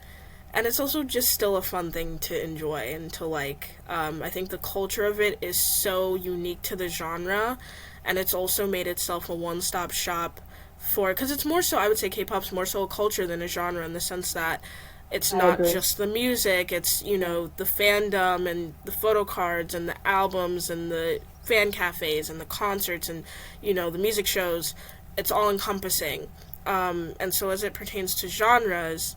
it's also just still a fun thing to enjoy and to like. I think the culture of it is so unique to the genre, and it's also made itself a one-stop shop for, because it's more so, I would say K-pop's more so a culture than a genre, in the sense that it's not just the music, it's, you know, the fandom and the photo cards and the albums and the fan cafes and the concerts and, you know, the music shows. It's all encompassing. And so as it pertains to genres,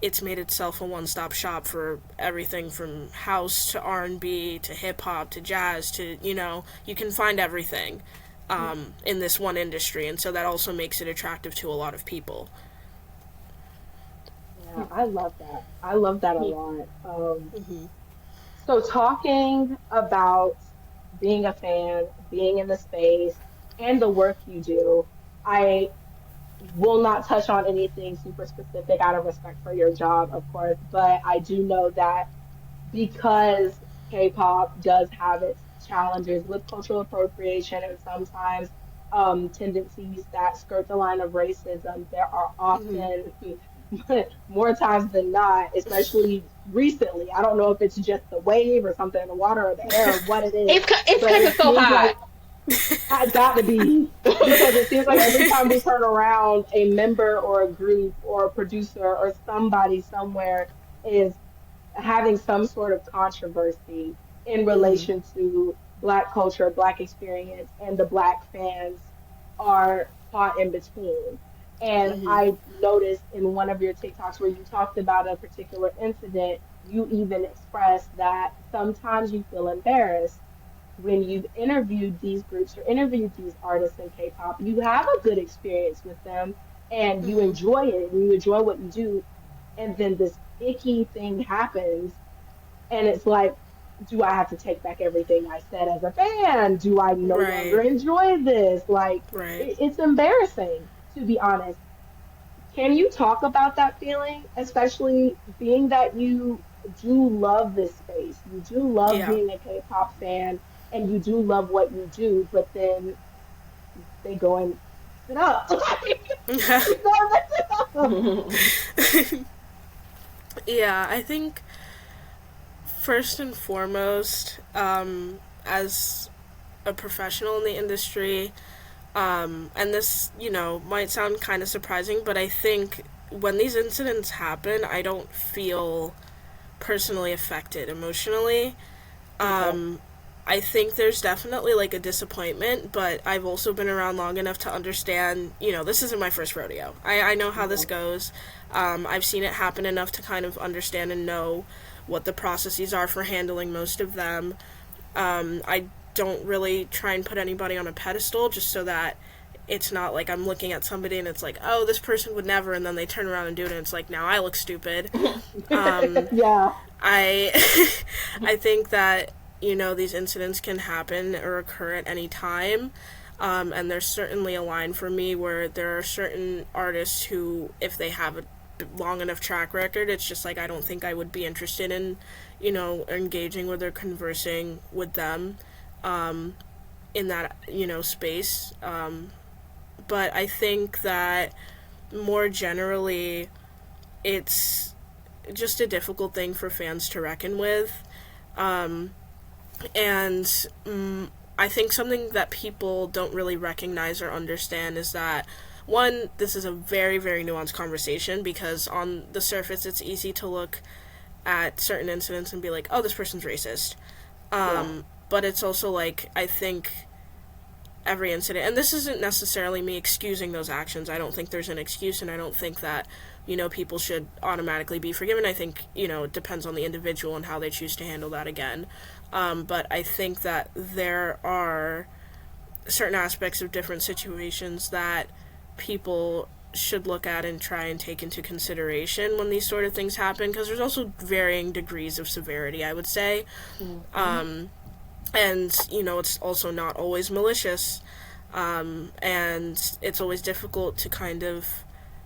it's made itself a one-stop shop for everything from house to R&B to hip-hop to jazz to, you know, you can find everything in this one industry, and so that also makes it attractive to a lot of people. Yeah, I love that. I love that a lot. So talking about being a fan, being in the space, and the work you do, I will not touch on anything super specific out of respect for your job, of course, but I do know that because K-pop does have its challenges with cultural appropriation and sometimes tendencies that skirt the line of racism, there are often more times than not, especially recently. I don't know if it's just the wave or something in the water or the air or what it is, It's but because it it's so seems hot. like it's got to be because it seems like every time we turn around, a member or a group or a producer or somebody somewhere is having some sort of controversy in relation to Black culture, Black experience, and the Black fans are caught in between. And I noticed in one of your TikToks where you talked about a particular incident, you even expressed that sometimes you feel embarrassed when you've interviewed these groups or interviewed these artists in K-pop. You have a good experience with them and you enjoy it and you enjoy what you do, and then this icky thing happens, and it's like, do I have to take back everything I said as a fan? Do I no longer Right. enjoy this? Like, Right. it's embarrassing, to be honest. Can you talk about that feeling, especially being that you do love this space? You do love Yeah. being a K-pop fan and you do love what you do, but then they go and sit up. You know, sit up. Yeah, I think first and foremost, as a professional in the industry, and this, you know, might sound kind of surprising, but I think when these incidents happen, I don't feel personally affected emotionally. Okay. I think there's definitely like a disappointment, but I've also been around long enough to understand, you know, this isn't my first rodeo. I know how this Okay. goes. I've seen it happen enough to kind of understand and know what the processes are for handling most of them. I don't really try and put anybody on a pedestal just so that it's not like I'm looking at somebody and it's like, oh, this person would never, and then they turn around and do it and it's like, now I look stupid. Yeah. I I think that, you know, these incidents can happen or occur at any time. And there's certainly a line for me where there are certain artists who, if they have a long enough track record, it's just like I don't think I would be interested in, you know, engaging with or conversing with them in that, you know, space. But I think that more generally, it's just a difficult thing for fans to reckon with. And I think something that people don't really recognize or understand is that, one, this is a very, very nuanced conversation because on the surface it's easy to look at certain incidents and be like, oh, this person's racist. Yeah. But it's also like, I think every incident, and this isn't necessarily me excusing those actions. I don't think there's an excuse, and I don't think that, you know, people should automatically be forgiven. I think, you know, it depends on the individual and how they choose to handle that again. But I think that there are certain aspects of different situations that people should look at and try and take into consideration when these sort of things happen, because there's also varying degrees of severity, I would say. And, it's also not always malicious. And it's always difficult to kind of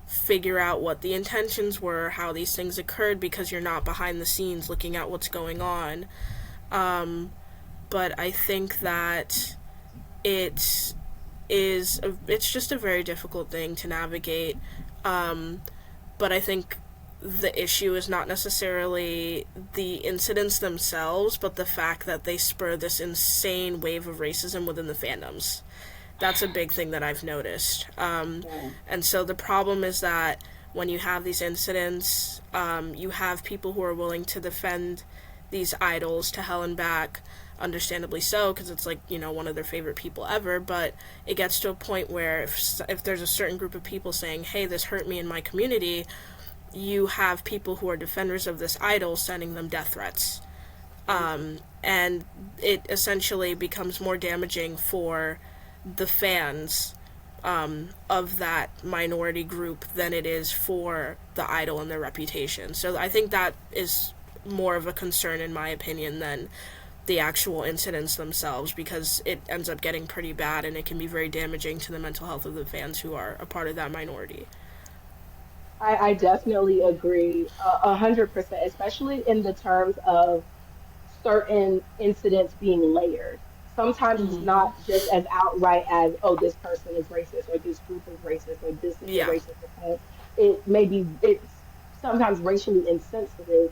figure out what the intentions were, how these things occurred, because you're not behind the scenes looking at what's going on. But I think that it it's just a very difficult thing to navigate. But I think the issue is not necessarily the incidents themselves, but the fact that they spur this insane wave of racism within the fandoms. That's a big thing that I've noticed. And so the problem is that when you have these incidents, you have people who are willing to defend these idols to hell and back, understandably so, because it's one of their favorite people ever. But it gets to a point where if there's a certain group of people saying, hey, this hurt me in my community, you have people who are defenders of this idol sending them death threats. And it essentially becomes more damaging for the fans of that minority group than it is for the idol and their reputation. So I think that is more of a concern, in my opinion, than the actual incidents themselves, because it ends up getting pretty bad and it can be very damaging to the mental health of the fans who are a part of that minority. I definitely agree 100%, especially in the terms of certain incidents being layered. Sometimes it's Mm-hmm. not just as outright as, oh, this person is racist or this group is racist or this is a Yeah. racist offense. It maybe it's sometimes racially insensitive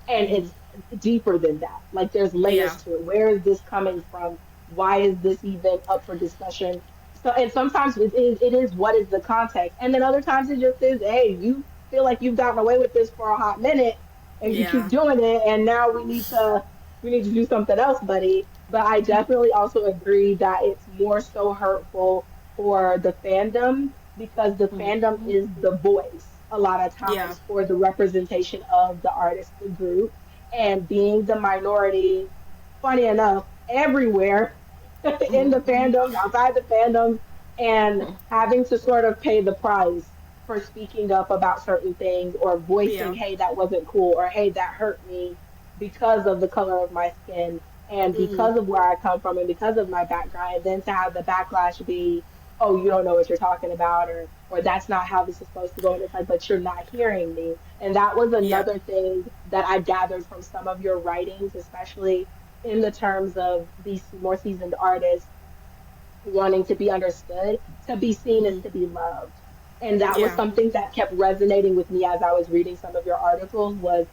and Mm-hmm. it's deeper than that. Like there's layers Yeah. to it. Where is this coming from? Why is this even up for discussion? So and sometimes it is what is the context. And then other times it just is, hey, you feel like you've gotten away with this for a hot minute and you keep Yeah. doing it and now we need to do something else, buddy. But I definitely also agree that it's more so hurtful for the fandom because the fandom is the voice a lot of Yeah. times for the representation of the artist, the group, and being the minority, funny enough, everywhere in the fandoms, outside the fandoms, and having to sort of pay the price for speaking up about certain things or voicing, Yeah. hey, that wasn't cool, or hey, that hurt me because of the color of my skin and Mm-hmm. because of where I come from and because of my background, and then to have the backlash be, oh, you don't know what you're talking about, or that's not how this is supposed to go. And it's like, but you're not hearing me. And that was Yep. another thing that I gathered from some of your writings, especially in the terms of these more seasoned artists wanting to be understood, to be seen is Mm-hmm. to be loved. And that was Yeah. something that kept resonating with me as I was reading some of your articles was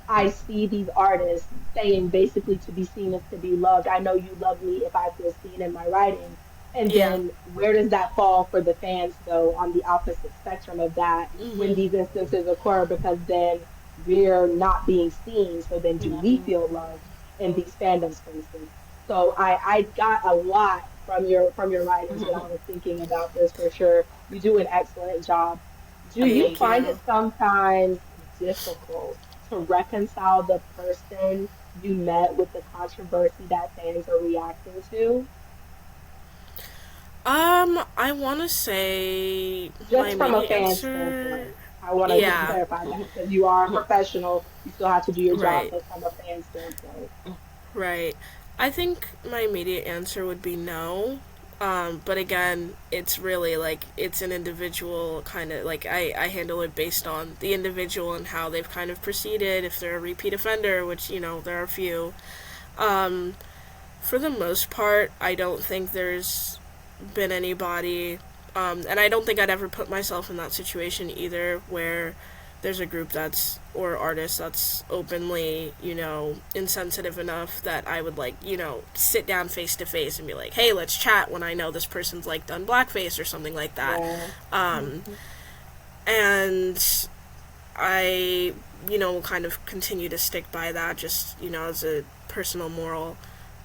I see these artists saying basically to be seen is to be loved. I know you love me if I feel seen in my writing. And Yeah. then where does that fall for the fans though on the opposite spectrum of that when Mm-hmm. these instances occur because then we're not being seen. So then do we feel loved in these fandom spaces? So I got a lot from your writings when I was thinking about this for sure. You do an excellent job. Do you Thank Thank find you. it you. sometimes difficult to reconcile the person you met with the controversy that fans are reacting to? I want to say my Just from a immediate fan answer. standpoint. I want to just Yeah. clarify that because you are a professional, you still have to do your job, Right. but from a fan standpoint. Right. I think my immediate answer would be no. But again, it's really it's an individual kind of I handle it based on the individual and how they've kind of proceeded. If they're a repeat offender, which there are a few. Um, for the most part, I don't think there's been anybody, and I don't think I'd ever put myself in that situation either, where there's a group or artist that's openly, insensitive enough that I would sit down face to face and be like, hey, let's chat when I know this person's done blackface or something like that. Yeah. Um, and I, will kind of continue to stick by that just, as a personal moral.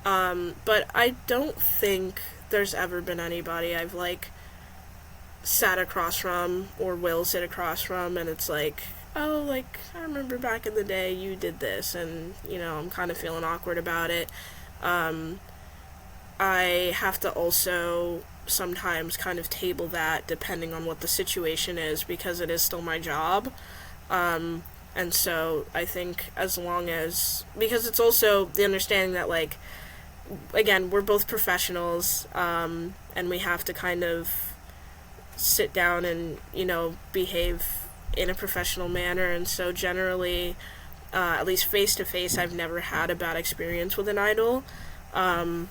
But I don't think there's ever been anybody I've sat across from or will sit across from and it's oh, I remember back in the day you did this and, I'm kind of feeling awkward about it. Um, I have to also sometimes kind of table that depending on what the situation is because it is still my job. Um, and so I think as long as, because it's also the understanding that again, we're both professionals, and we have to kind of sit down and, behave in a professional manner. And so generally, at least face-to-face, I've never had a bad experience with an idol. And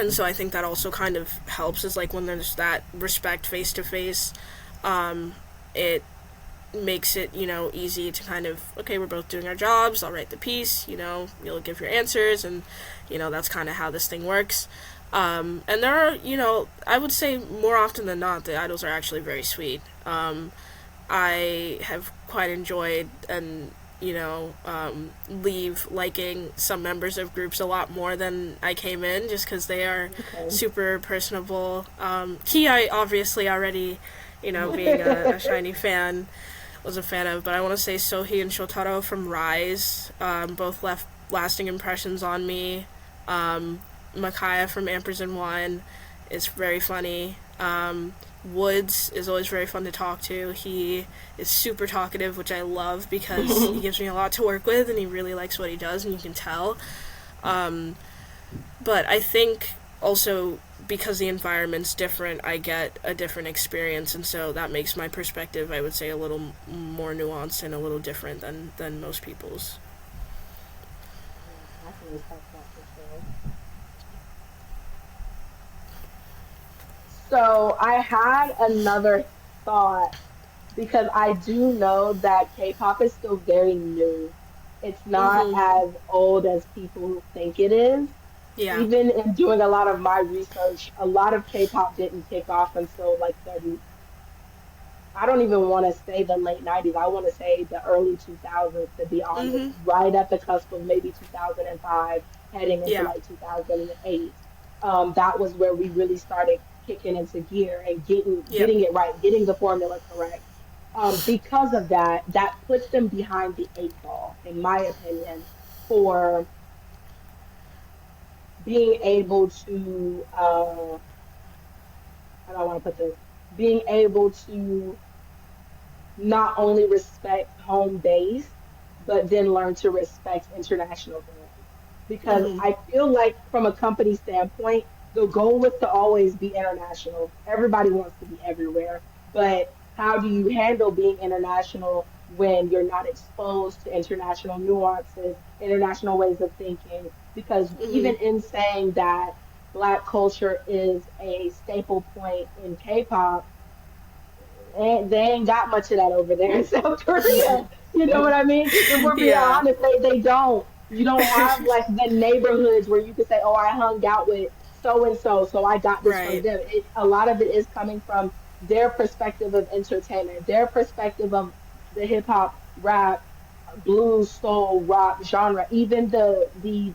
so I think that also kind of helps, is like when there's that respect face-to-face, it makes it, easy to kind of, okay, we're both doing our jobs, I'll write the piece, you'll give your answers, and, that's kind of how this thing works. And there are, I would say more often than not, the idols are actually very sweet. I have quite enjoyed and, leave liking some members of groups a lot more than I came in, just because they are super personable. Key, I obviously already, being a SHINee fan, was a fan of, but I want to say Sohee and Shotaro from Riize both left lasting impressions on me. Makaya from Ampersand 1 is very funny. Woodz is always very fun to talk to. He is super talkative, which I love because he gives me a lot to work with, and he really likes what he does, and you can tell. But I think also because the environment's different, I get a different experience, and so that makes my perspective, I would say, a little more nuanced and a little different than most people's. I can respect that for sure. So I had another thought because I do know that K-pop is still very new. It's not as old as people think it is. Yeah. Even in doing a lot of my research, a lot of K-pop didn't kick off until like I don't even want to say the late 90s. I want to say the early 2000s, to be honest, right at the cusp of maybe 2005, heading into like 2008. That was where we really started kicking into gear and getting it right, getting the formula correct. Because of that, that puts them behind the eight ball, in my opinion, for being able to, how do I want to put this? Being able to not only respect home base, but then learn to respect international brands. Because I feel like from a company standpoint, the goal is to always be international. Everybody wants to be everywhere. But how do you handle being international when you're not exposed to international nuances, international ways of thinking? Because even in saying that Black culture is a staple point in K-pop, they ain't got much of that over there in South Korea. You know what I mean? If we're being honest, they don't. You don't have like the neighborhoods where you could say, "Oh, I hung out with so and so, so I got this from them." A lot of it is coming from their perspective of entertainment, their perspective of the hip hop, rap, blues, soul, rock genre, even the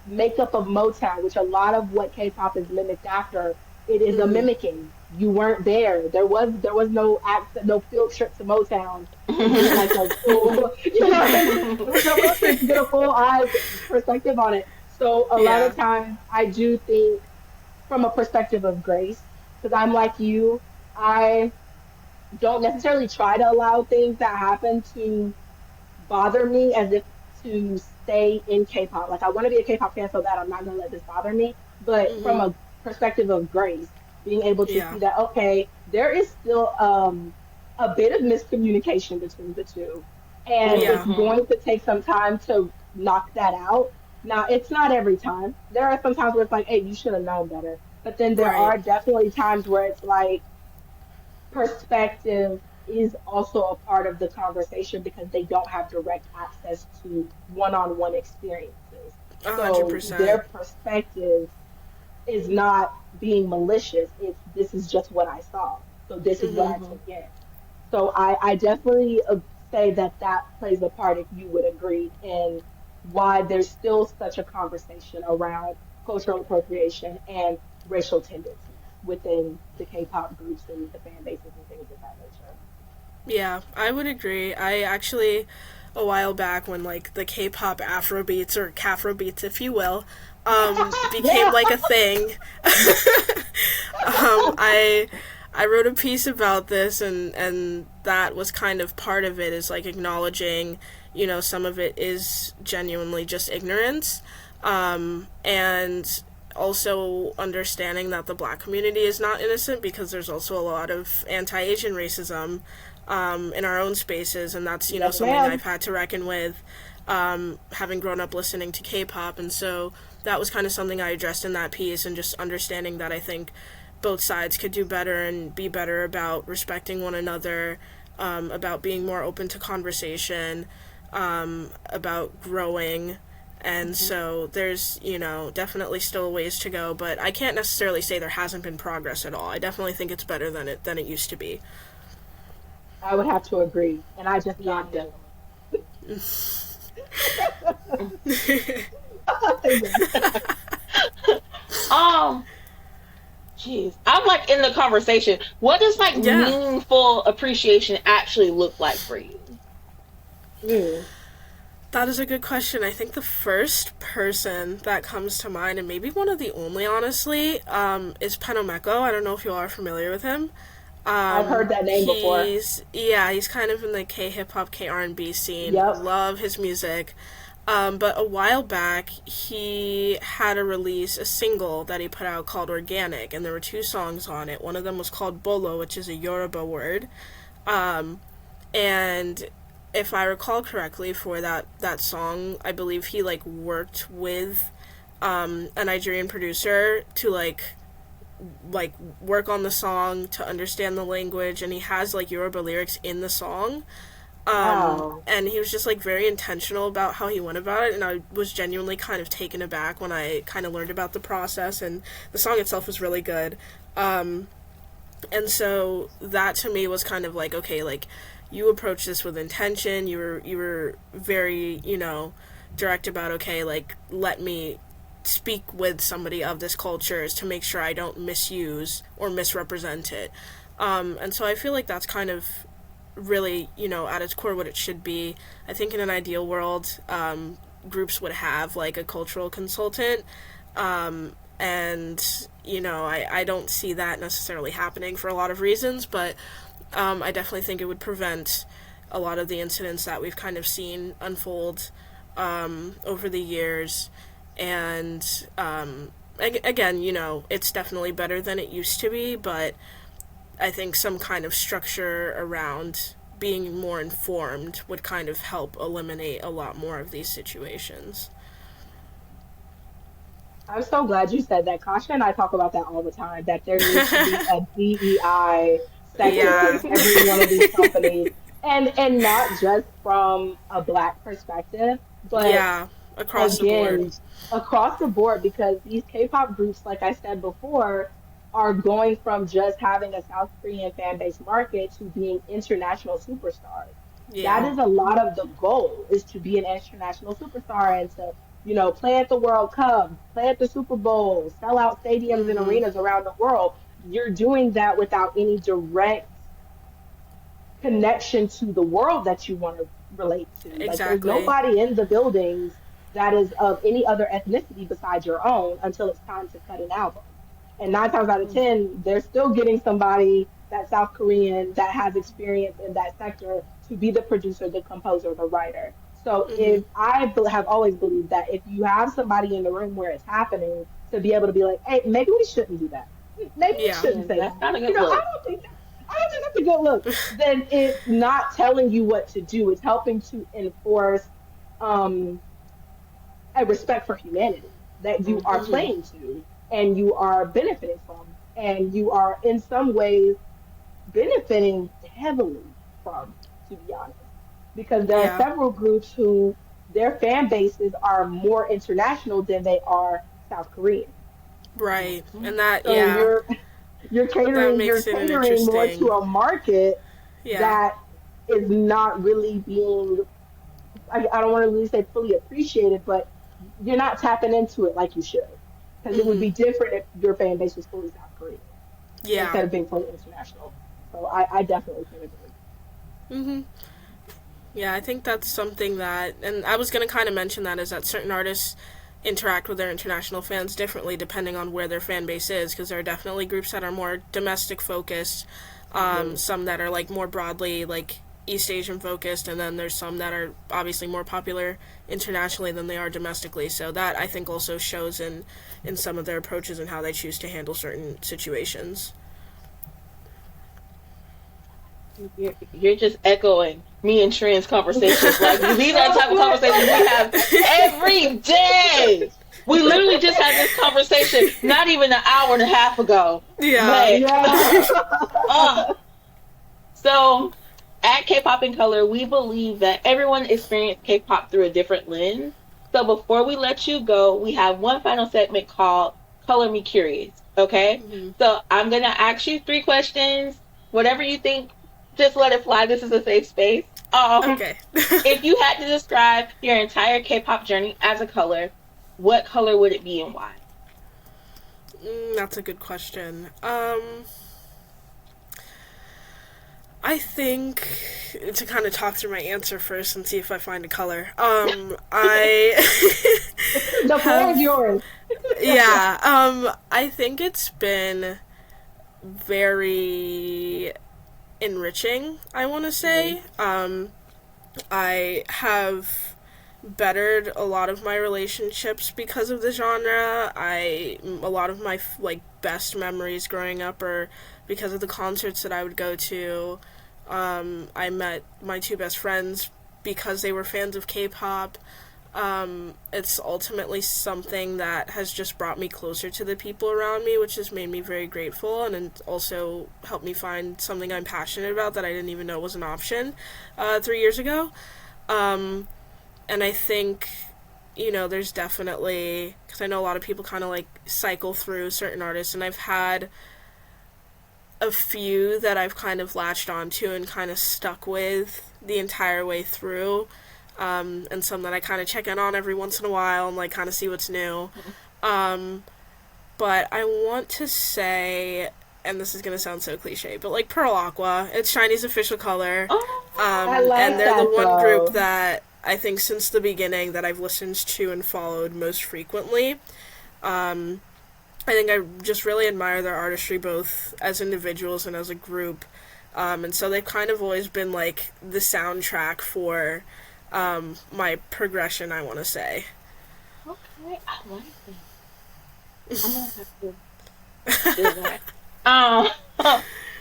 makeup of Motown, which a lot of what K-pop is mimicked after. It is a mimicking. You weren't there. There was no accent, no field trip to Motown. Like a full, you know what I mean? There was no field trip to get a full eyes perspective on it. So a lot of times, I do think from a perspective of grace, because I'm like you, I don't necessarily try to allow things that happen to bother me as if to stay in K-pop. Like I want to be a K-pop fan so bad I'm not gonna let this bother me. But from a perspective of grace, being able to see that okay, there is still a bit of miscommunication between the two, and it's going to take some time to knock that out. Now, it's not every time. There are some times where it's like, hey, you should have known better. But then there are definitely times where it's like perspective is also a part of the conversation because they don't have direct access to one-on-one experiences. 100%. So their perspective is not being malicious. It's this is just what I saw. So this is what I took in. So I definitely say that that plays a part, if you would agree, in why there's still such a conversation around cultural appropriation and racial tendencies within the K-pop groups and the fan bases and things of that nature. Yeah, I would agree. I actually, a while back when like the K-pop Afrobeats, or Cafrobeats if you will, became like a thing, I wrote a piece about this, and that was kind of part of it, is like acknowledging, some of it is genuinely just ignorance, and also understanding that the black community is not innocent, because there's also a lot of anti-Asian racism in our own spaces, and that's Yes, something ma'am. I've had to reckon with, having grown up listening to K-pop, and so that was kind of something I addressed in that piece, and just understanding that I think both sides could do better and be better about respecting one another, about being more open to conversation, about growing. And so there's, definitely still ways to go, but I can't necessarily say there hasn't been progress at all. I definitely think it's better than it used to be. I would have to agree, and I just Yeah, got definitely. yes. Um, jeez, I'm like in the conversation. What does like Yeah. meaningful appreciation actually look like for you? Mm. That is a good question. I think the first person that comes to mind, and maybe one of the only, honestly, is Penomeko. I don't know if you all are familiar with him. I've heard that name before. He's kind of in the K-hip hop, K-R&B scene. Yep. Love his music. But a while back, he had a single that he put out called Organic, and there were two songs on it. One of them was called Bolo, which is a Yoruba word. And if I recall correctly, for that song, I believe he, like, worked with a Nigerian producer to, like work on the song, to understand the language, and he has, like, Yoruba lyrics in the song. Wow. And he was just, like, very intentional about how he went about it, and I was genuinely kind of taken aback when I kind of learned about the process, and the song itself was really good. And so that to me was kind of like, okay, like, you approach this with intention, you were very, direct about, okay, like, let me speak with somebody of this culture is to make sure I don't misuse or misrepresent it. And so I feel like that's kind of really, at its core what it should be. I think in an ideal world, groups would have, like, a cultural consultant, and, I don't see that necessarily happening for a lot of reasons, but I definitely think it would prevent a lot of the incidents that we've kind of seen unfold over the years. And again, it's definitely better than it used to be, but I think some kind of structure around being more informed would kind of help eliminate a lot more of these situations. I'm so glad you said that. Kasha and I talk about that all the time, that there needs to be a DEI sector Yeah. in every one of these companies. And not just from a black perspective, but Yeah, across the board. again, across the board, because these K-pop groups, like I said before, are going from just having a South Korean fan base market to being international superstars. That Yeah. is a lot of the goal, is to be an international superstar and to, play at the World Cup, play at the Super Bowl, sell out stadiums and Mhm. arenas around the world. You're doing that without any direct connection to the world that you want to relate to. Like, there's Exactly. nobody in the buildings that is of any other ethnicity besides your own until it's time to cut an album. And nine times out of 10, they're still getting somebody that's South Korean that has experience in that sector to be the producer, the composer, the writer. So Mhm. if have always believed that if you have somebody in the room where it's happening, to be able to be like, hey, maybe we shouldn't do that. Maybe we Yeah. shouldn't Yeah, say that. that's not a You good know, look. I don't think that's a good look. Then it's not telling you what to do. It's helping to enforce um, a respect for humanity that you are Mm-hmm. playing to and you are benefiting from, and you are in some ways benefiting heavily from, to be honest, because there are Yeah. several groups who their fan bases are more international than they are South Korean. Right. And that, So yeah, you're that catering you're makes it an catering more to interesting. a market Yeah. that is not really being, I don't want to really say fully appreciated, but you're not tapping into it like you should. Because it would Mhm. be different if your fan base was fully South Korean Yeah. instead of being fully international. So I definitely can agree. Mhm. Yeah, I think that's something that, and I was gonna kind of mention that, is that certain artists interact with their international fans differently depending on where their fan base is, because there are definitely groups that are more domestic focused, some that are like more broadly like East Asian focused, and then there's some that are obviously more popular internationally than they are domestically. So that I think also shows in some of their approaches and how they choose to handle certain situations. You're just echoing me and Trin's conversations. Like, these are the type of conversations we have every day. We literally just had this conversation not even an hour and a half ago. Yeah. So, at K-Pop in Color, we believe that everyone experienced K-Pop through a different lens. So before we let you go, we have one final segment called Color Me Curious. Okay? Mm-hmm. So I'm going to ask you 3 questions. Whatever you think, just let it fly. This is a safe space. Okay. If you had to describe your entire K-pop journey as a color, what color would it be and why? That's a good question. I think, to kind of talk through my answer first and see if I find a color, The floor is yours. Yeah, I think it's been very enriching, I want to say. I have bettered a lot of my relationships because of the genre. A lot of my, like, best memories growing up are because of the concerts that I would go to. I met my 2 best friends because they were fans of K-pop. It's ultimately something that has just brought me closer to the people around me, which has made me very grateful, and it also helped me find something I'm passionate about that I didn't even know was an option 3 years ago. And I think, there's definitely, because I know a lot of people kind of like cycle through certain artists, and I've had a few that I've kind of latched onto and kind of stuck with the entire way through, and some that I kind of check in on every once in a while and like kind of see what's new. But I want to say, and this is going to sound so cliche, but like Pearl Aqua, it's SHINee's official color. And they're the one group that I think since the beginning that I've listened to and followed most frequently. I think I just really admire their artistry both as individuals and as a group. And so they've kind of always been like the soundtrack for my progression, I want to say. Okay, I like it. I'm going to have to do that.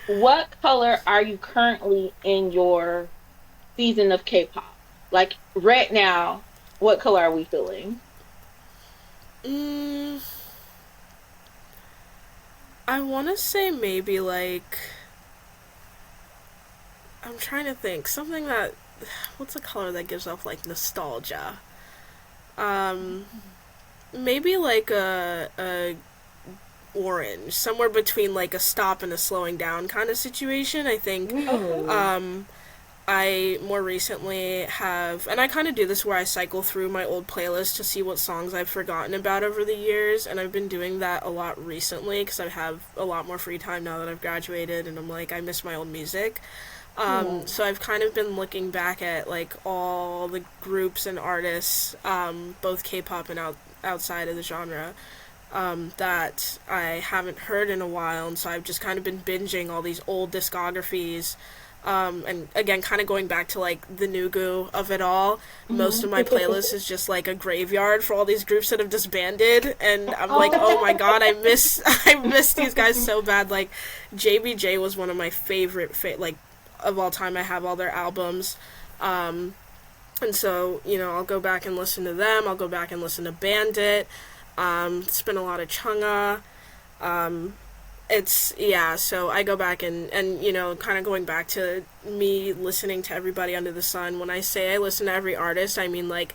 What color are you currently in your season of K-pop? Like, right now, what color are we feeling? I want to say maybe, like, I'm trying to think. Something that, what's a color that gives off, like, nostalgia? Maybe, like, a orange. Somewhere between, like, a stop and a slowing down kind of situation, I think. I more recently have, and I kind of do this where I cycle through my old playlist to see what songs I've forgotten about over the years, and I've been doing that a lot recently because I have a lot more free time now that I've graduated, and I'm like, I miss my old music. So I've kind of been looking back at, like, all the groups and artists, both K-pop and outside of the genre, that I haven't heard in a while, and so I've just kind of been binging all these old discographies. And again, kind of going back to, like, the Nugu of it all, most of my playlist is just, like, a graveyard for all these groups that have disbanded, and I'm like, oh my god, I miss these guys so bad. Like, JBJ was one of my favorite, like, of all time. I have all their albums, and so, I'll go back and listen to them, I'll go back and listen to Bandit, it's been a lot of Chungha, so I go back and kind of going back to me listening to everybody under the sun. When I say I listen to every artist, I mean, like,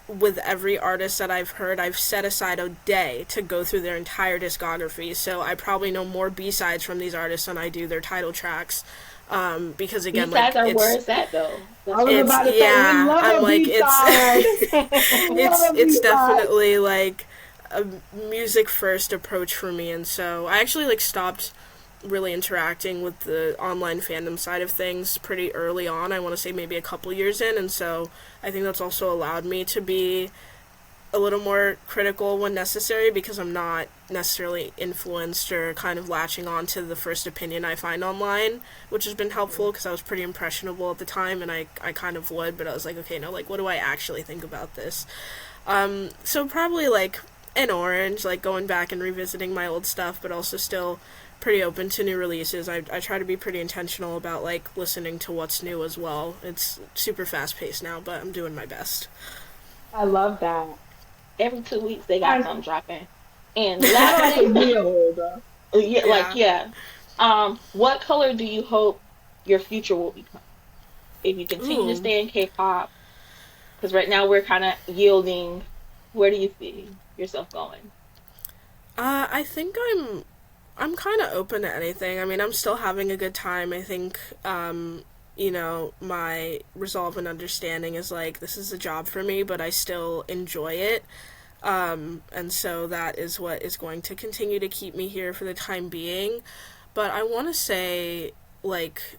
with every artist that I've heard, I've set aside a day to go through their entire discography, so I probably know more B-sides from these artists than I do their title tracks, because again, B-sides like, where is that though? It's definitely, like, a music first approach for me, and so I actually, like, stopped really interacting with the online fandom side of things pretty early on. I want to say maybe a couple years in, and so I think that's also allowed me to be a little more critical when necessary because I'm not necessarily influenced or kind of latching on to the first opinion I find online, which has been helpful because I was pretty impressionable at the time and I kind of would, but I was like, okay, no, like, what do I actually think about this? So probably, like, an orange, like, going back and revisiting my old stuff, but also still pretty open to new releases. I try to be pretty intentional about, like, listening to what's new as well. It's super fast-paced now, but I'm doing my best. I love that. Every 2 weeks they got And something dropping. And not last like a thing, year old. yeah, like Yeah. yeah. What color do you hope your future will become if you continue to Ooh. stay in K-pop? Because right now we're kind of yielding. Where do you see yourself going? I think I'm kind of open to anything. I mean, I'm still having a good time. I think, my resolve and understanding is like, this is a job for me, but I still enjoy it. And so that is what is going to continue to keep me here for the time being. But I want to say, like,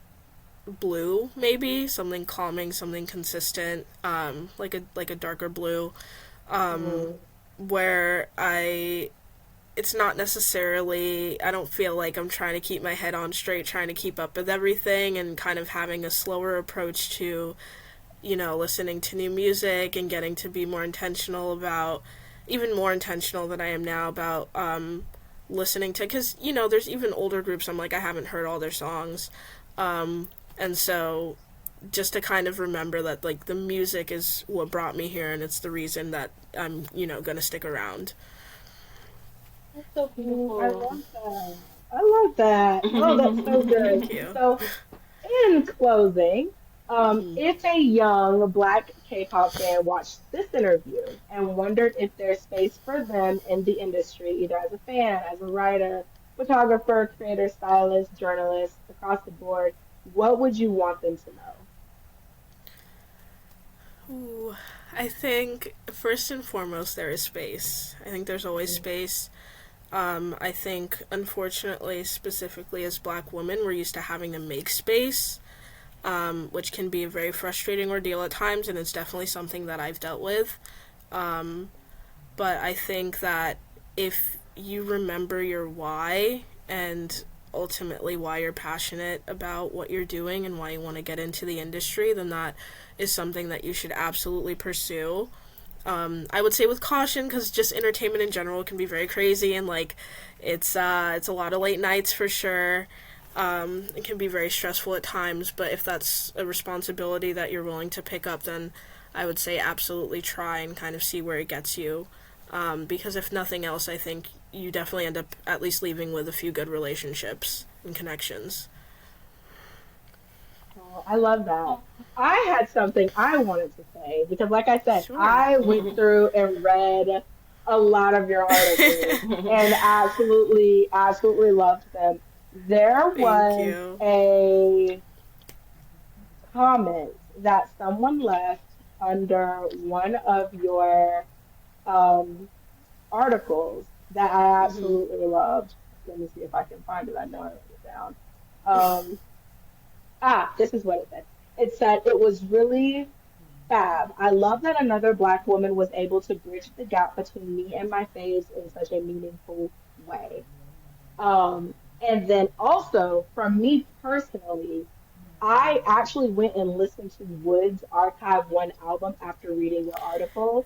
blue, maybe something calming, something consistent, like a darker blue, um, Mm. where it's not necessarily, I don't feel like I'm trying to keep my head on straight, trying to keep up with everything, and kind of having a slower approach to, listening to new music and getting to be more intentional about, even more intentional than I am now about, listening to, because, there's even older groups I'm like, I haven't heard all their songs. And so just to kind of remember that, like, the music is what brought me here and it's the reason that I'm, going to stick around. That's so I beautiful. love that. I love that. Oh, that's so good. Thank you. So, in closing, Hmm. if a young black K-pop fan watched this interview and wondered if there's space for them in the industry, either as a fan, as a writer, photographer, creator, stylist, journalist, across the board, what would you want them to know? Ooh, I think first and foremost there is space. I think there's always space. I think, unfortunately, specifically as black women, we're used to having to make space, which can be a very frustrating ordeal at times, and it's definitely something that I've dealt with. Um, but I think that if you remember your why and ultimately why you're passionate about what you're doing and why you want to get into the industry, then that is something that you should absolutely pursue. I would say with caution because just entertainment in general can be very crazy and like it's a lot of late nights for sure. It can be very stressful at times, but if that's a responsibility that you're willing to pick up, then I would say absolutely try and kind of see where it gets you. Because if nothing else, I think you definitely end up at least leaving with a few good relationships and connections. Oh, I love that. I had something I wanted to say because, like I said, Sure. I went through and read a lot of your articles and absolutely, absolutely loved them. There Thank was you. a comment that someone left under one of your um, articles that I Hmm. absolutely loved. Let me see if I can find it. I know I wrote it down. Um, this is what it said. It said it was really fab. I love that another Black woman was able to bridge the gap between me and my faves in such a meaningful way. And then also, from me personally, I actually went and listened to Wood's Archive One album after reading your article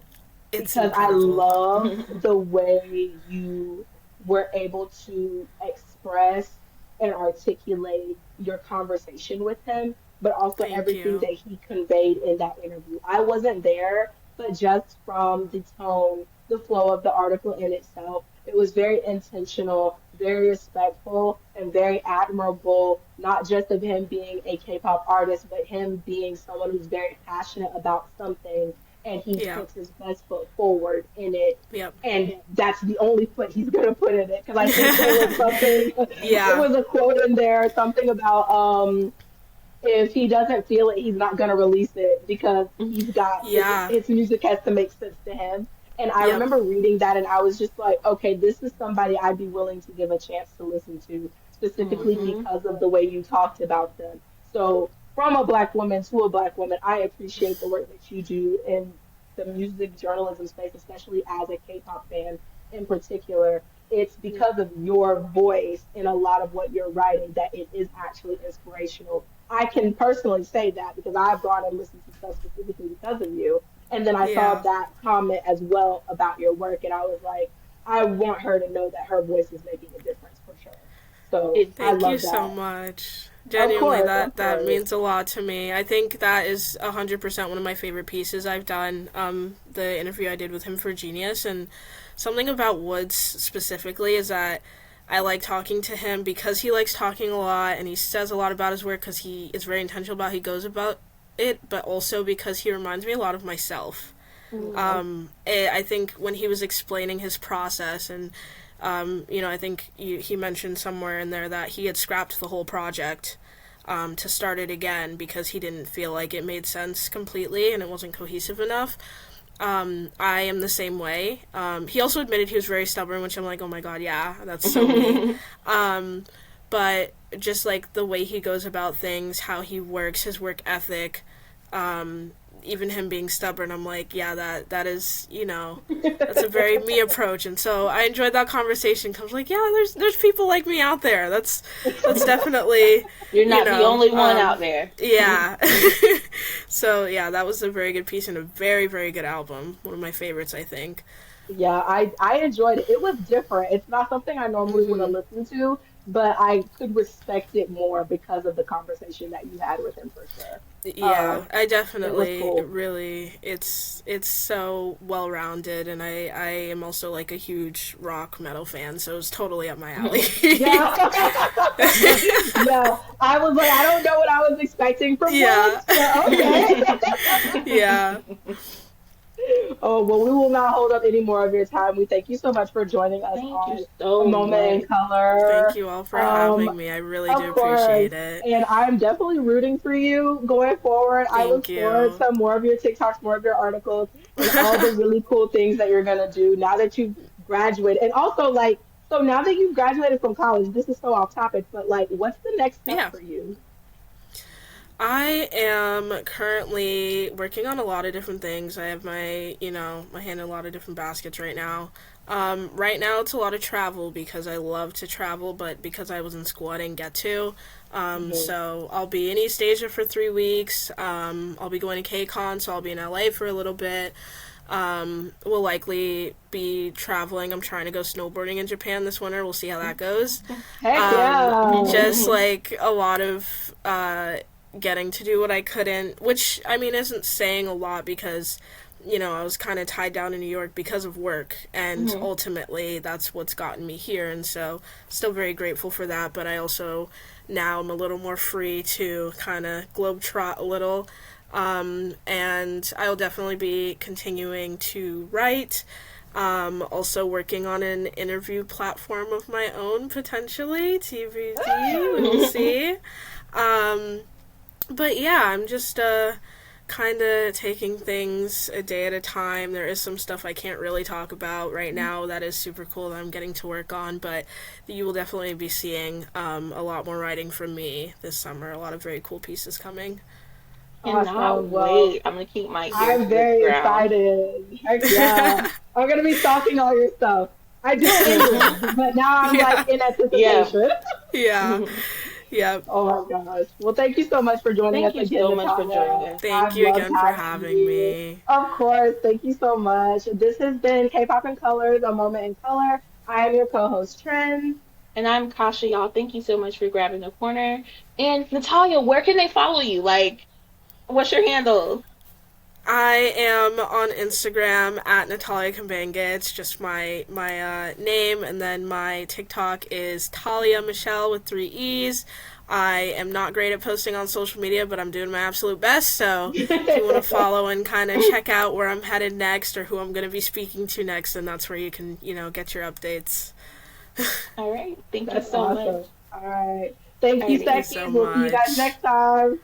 It's because I incredible. love the way you were able to express and articulate your conversation with him, but also Thank everything you. that he conveyed in that interview. I wasn't there, but just from the tone, the flow of the article in itself, it was very intentional, very respectful, and very admirable, not just of him being a K pop artist, but him being someone who's very passionate about something and he Yeah. puts his best foot forward in it. Yep. And that's the only foot he's gonna put in it. Because I think there was something, there Yeah. was a quote in there, something about if he doesn't feel it, he's not gonna release it because he's got Yeah. his music has to make sense to him. And I Yep. remember reading that, and I was just like, okay, this is somebody I'd be willing to give a chance to listen to, specifically Hmm. because of the way you talked about them. So, from a black woman to a black woman, I appreciate the work that you do, and the music journalism space, especially as a K-pop fan in particular, it's because of your voice in a lot of what you're writing that it is actually inspirational. I can personally say that because I've gone and listened to stuff specifically because of you. And then I saw Yeah. that comment as well about your work, and I was like, I want her to know that her voice is making a difference for sure. So I Thank you love so that. much. Of Genuinely, course, that of that course. means a lot to me. I think that is 100% one of my favorite pieces I've done. The interview I did with him for Genius, and something about Woodz specifically is that I like talking to him because he likes talking a lot, and he says a lot about his work because he is very intentional about how he goes about it, but also because he reminds me a lot of myself. Okay. I think when he was explaining his process, and I think he mentioned somewhere in there that he had scrapped the whole project to start it again because he didn't feel like it made sense completely and it wasn't cohesive enough. I am the same way. He also admitted he was very stubborn, which I'm like, oh my god, yeah, that's so me. But just like the way he goes about things, how he works, his work ethic, even him being stubborn, I'm like, yeah, that is, that's a very me approach. And so I enjoyed that conversation because like, yeah, there's people like me out there. That's definitely, You're not the only one out there. yeah. So yeah, that was a very good piece and a very, very good album. One of my favorites, I think. Yeah, I enjoyed it. It was different. It's not something I normally would have Hmm. listened to, but I could respect it more because of the conversation that you had with him for sure. Yeah, I It was definitely cool. really it's so well rounded, and I am also like a huge rock metal fan, so it's totally up my alley. Yeah. Yeah. I was like, I don't know what I was expecting from Yeah. Woods, but okay. Yeah. Oh, well, we will not hold up any more of your time. We thank you so much for joining us Thank you on A so Moment in much. Thank Color. you all for Um, having me. I really of do course. appreciate it. And I'm definitely rooting for you going forward. I look Thank forward you. to more of your TikToks, more of your articles, and all the really cool things that you're going to do now that you've graduated. And also, like, so now that you've graduated from college, this is so off topic, but like, what's the next step Yeah. for you? I am currently working on a lot of different things. I have my hand in a lot of different baskets right now. Right now it's a lot of travel because I love to travel, but because I was in school, I didn't get to. Mhm. So I'll be in East Asia for 3 weeks. I'll be going to KCON, so I'll be in LA for a little bit. Will likely be traveling. I'm trying to go snowboarding in Japan this winter. We'll see how that goes. Heck Um, yeah. just like a lot of getting to do what I couldn't, which I mean isn't saying a lot because I was kind of tied down in New York because of work, and Hmm. ultimately that's what's gotten me here, and so still very grateful for that. But I also now am a little more free to kind of globetrot a little. And I'll definitely be continuing to write. Also working on an interview platform of my own, potentially. TBD, we'll see. Um, but yeah, I'm just kind of taking things a day at a time. There is some stuff I can't really talk about right now that is super cool that I'm getting to work on, but you will definitely be seeing a lot more writing from me this summer. A lot of very cool pieces coming. Cannot Awesome. Well, wait. I'm gonna keep my ear I'm to the very ground. excited. Heck yeah. I'm gonna be stalking all your stuff. I do it anyway, but now I'm like Yeah, in Yeah. anticipation. yeah, yeah. Oh my gosh. Well, thank you so much for joining Thank us you again, so much for joining Natalia. us. Thank I've you loved again for having having you. me. Of course. Thank you so much. This has been K-pop in Colors, A Moment in Color. I am your co-host, Trin. And I'm Kasha, y'all. Thank you so much for grabbing the corner. And Natalia, where can they follow you? Like, what's your handle? I am on Instagram at Natalia Kabenge. It's just my name, and then my TikTok is Talia Michelle with 3 E's. I am not great at posting on social media, but I'm doing my absolute best. So if you want to follow and kind of check out where I'm headed next or who I'm going to be speaking to next, then that's where you can get your updates. All right. Thank you That's so much. awesome. All right. Thank you, Thank you Alrighty. so Seckies. We'll see you guys much. next time.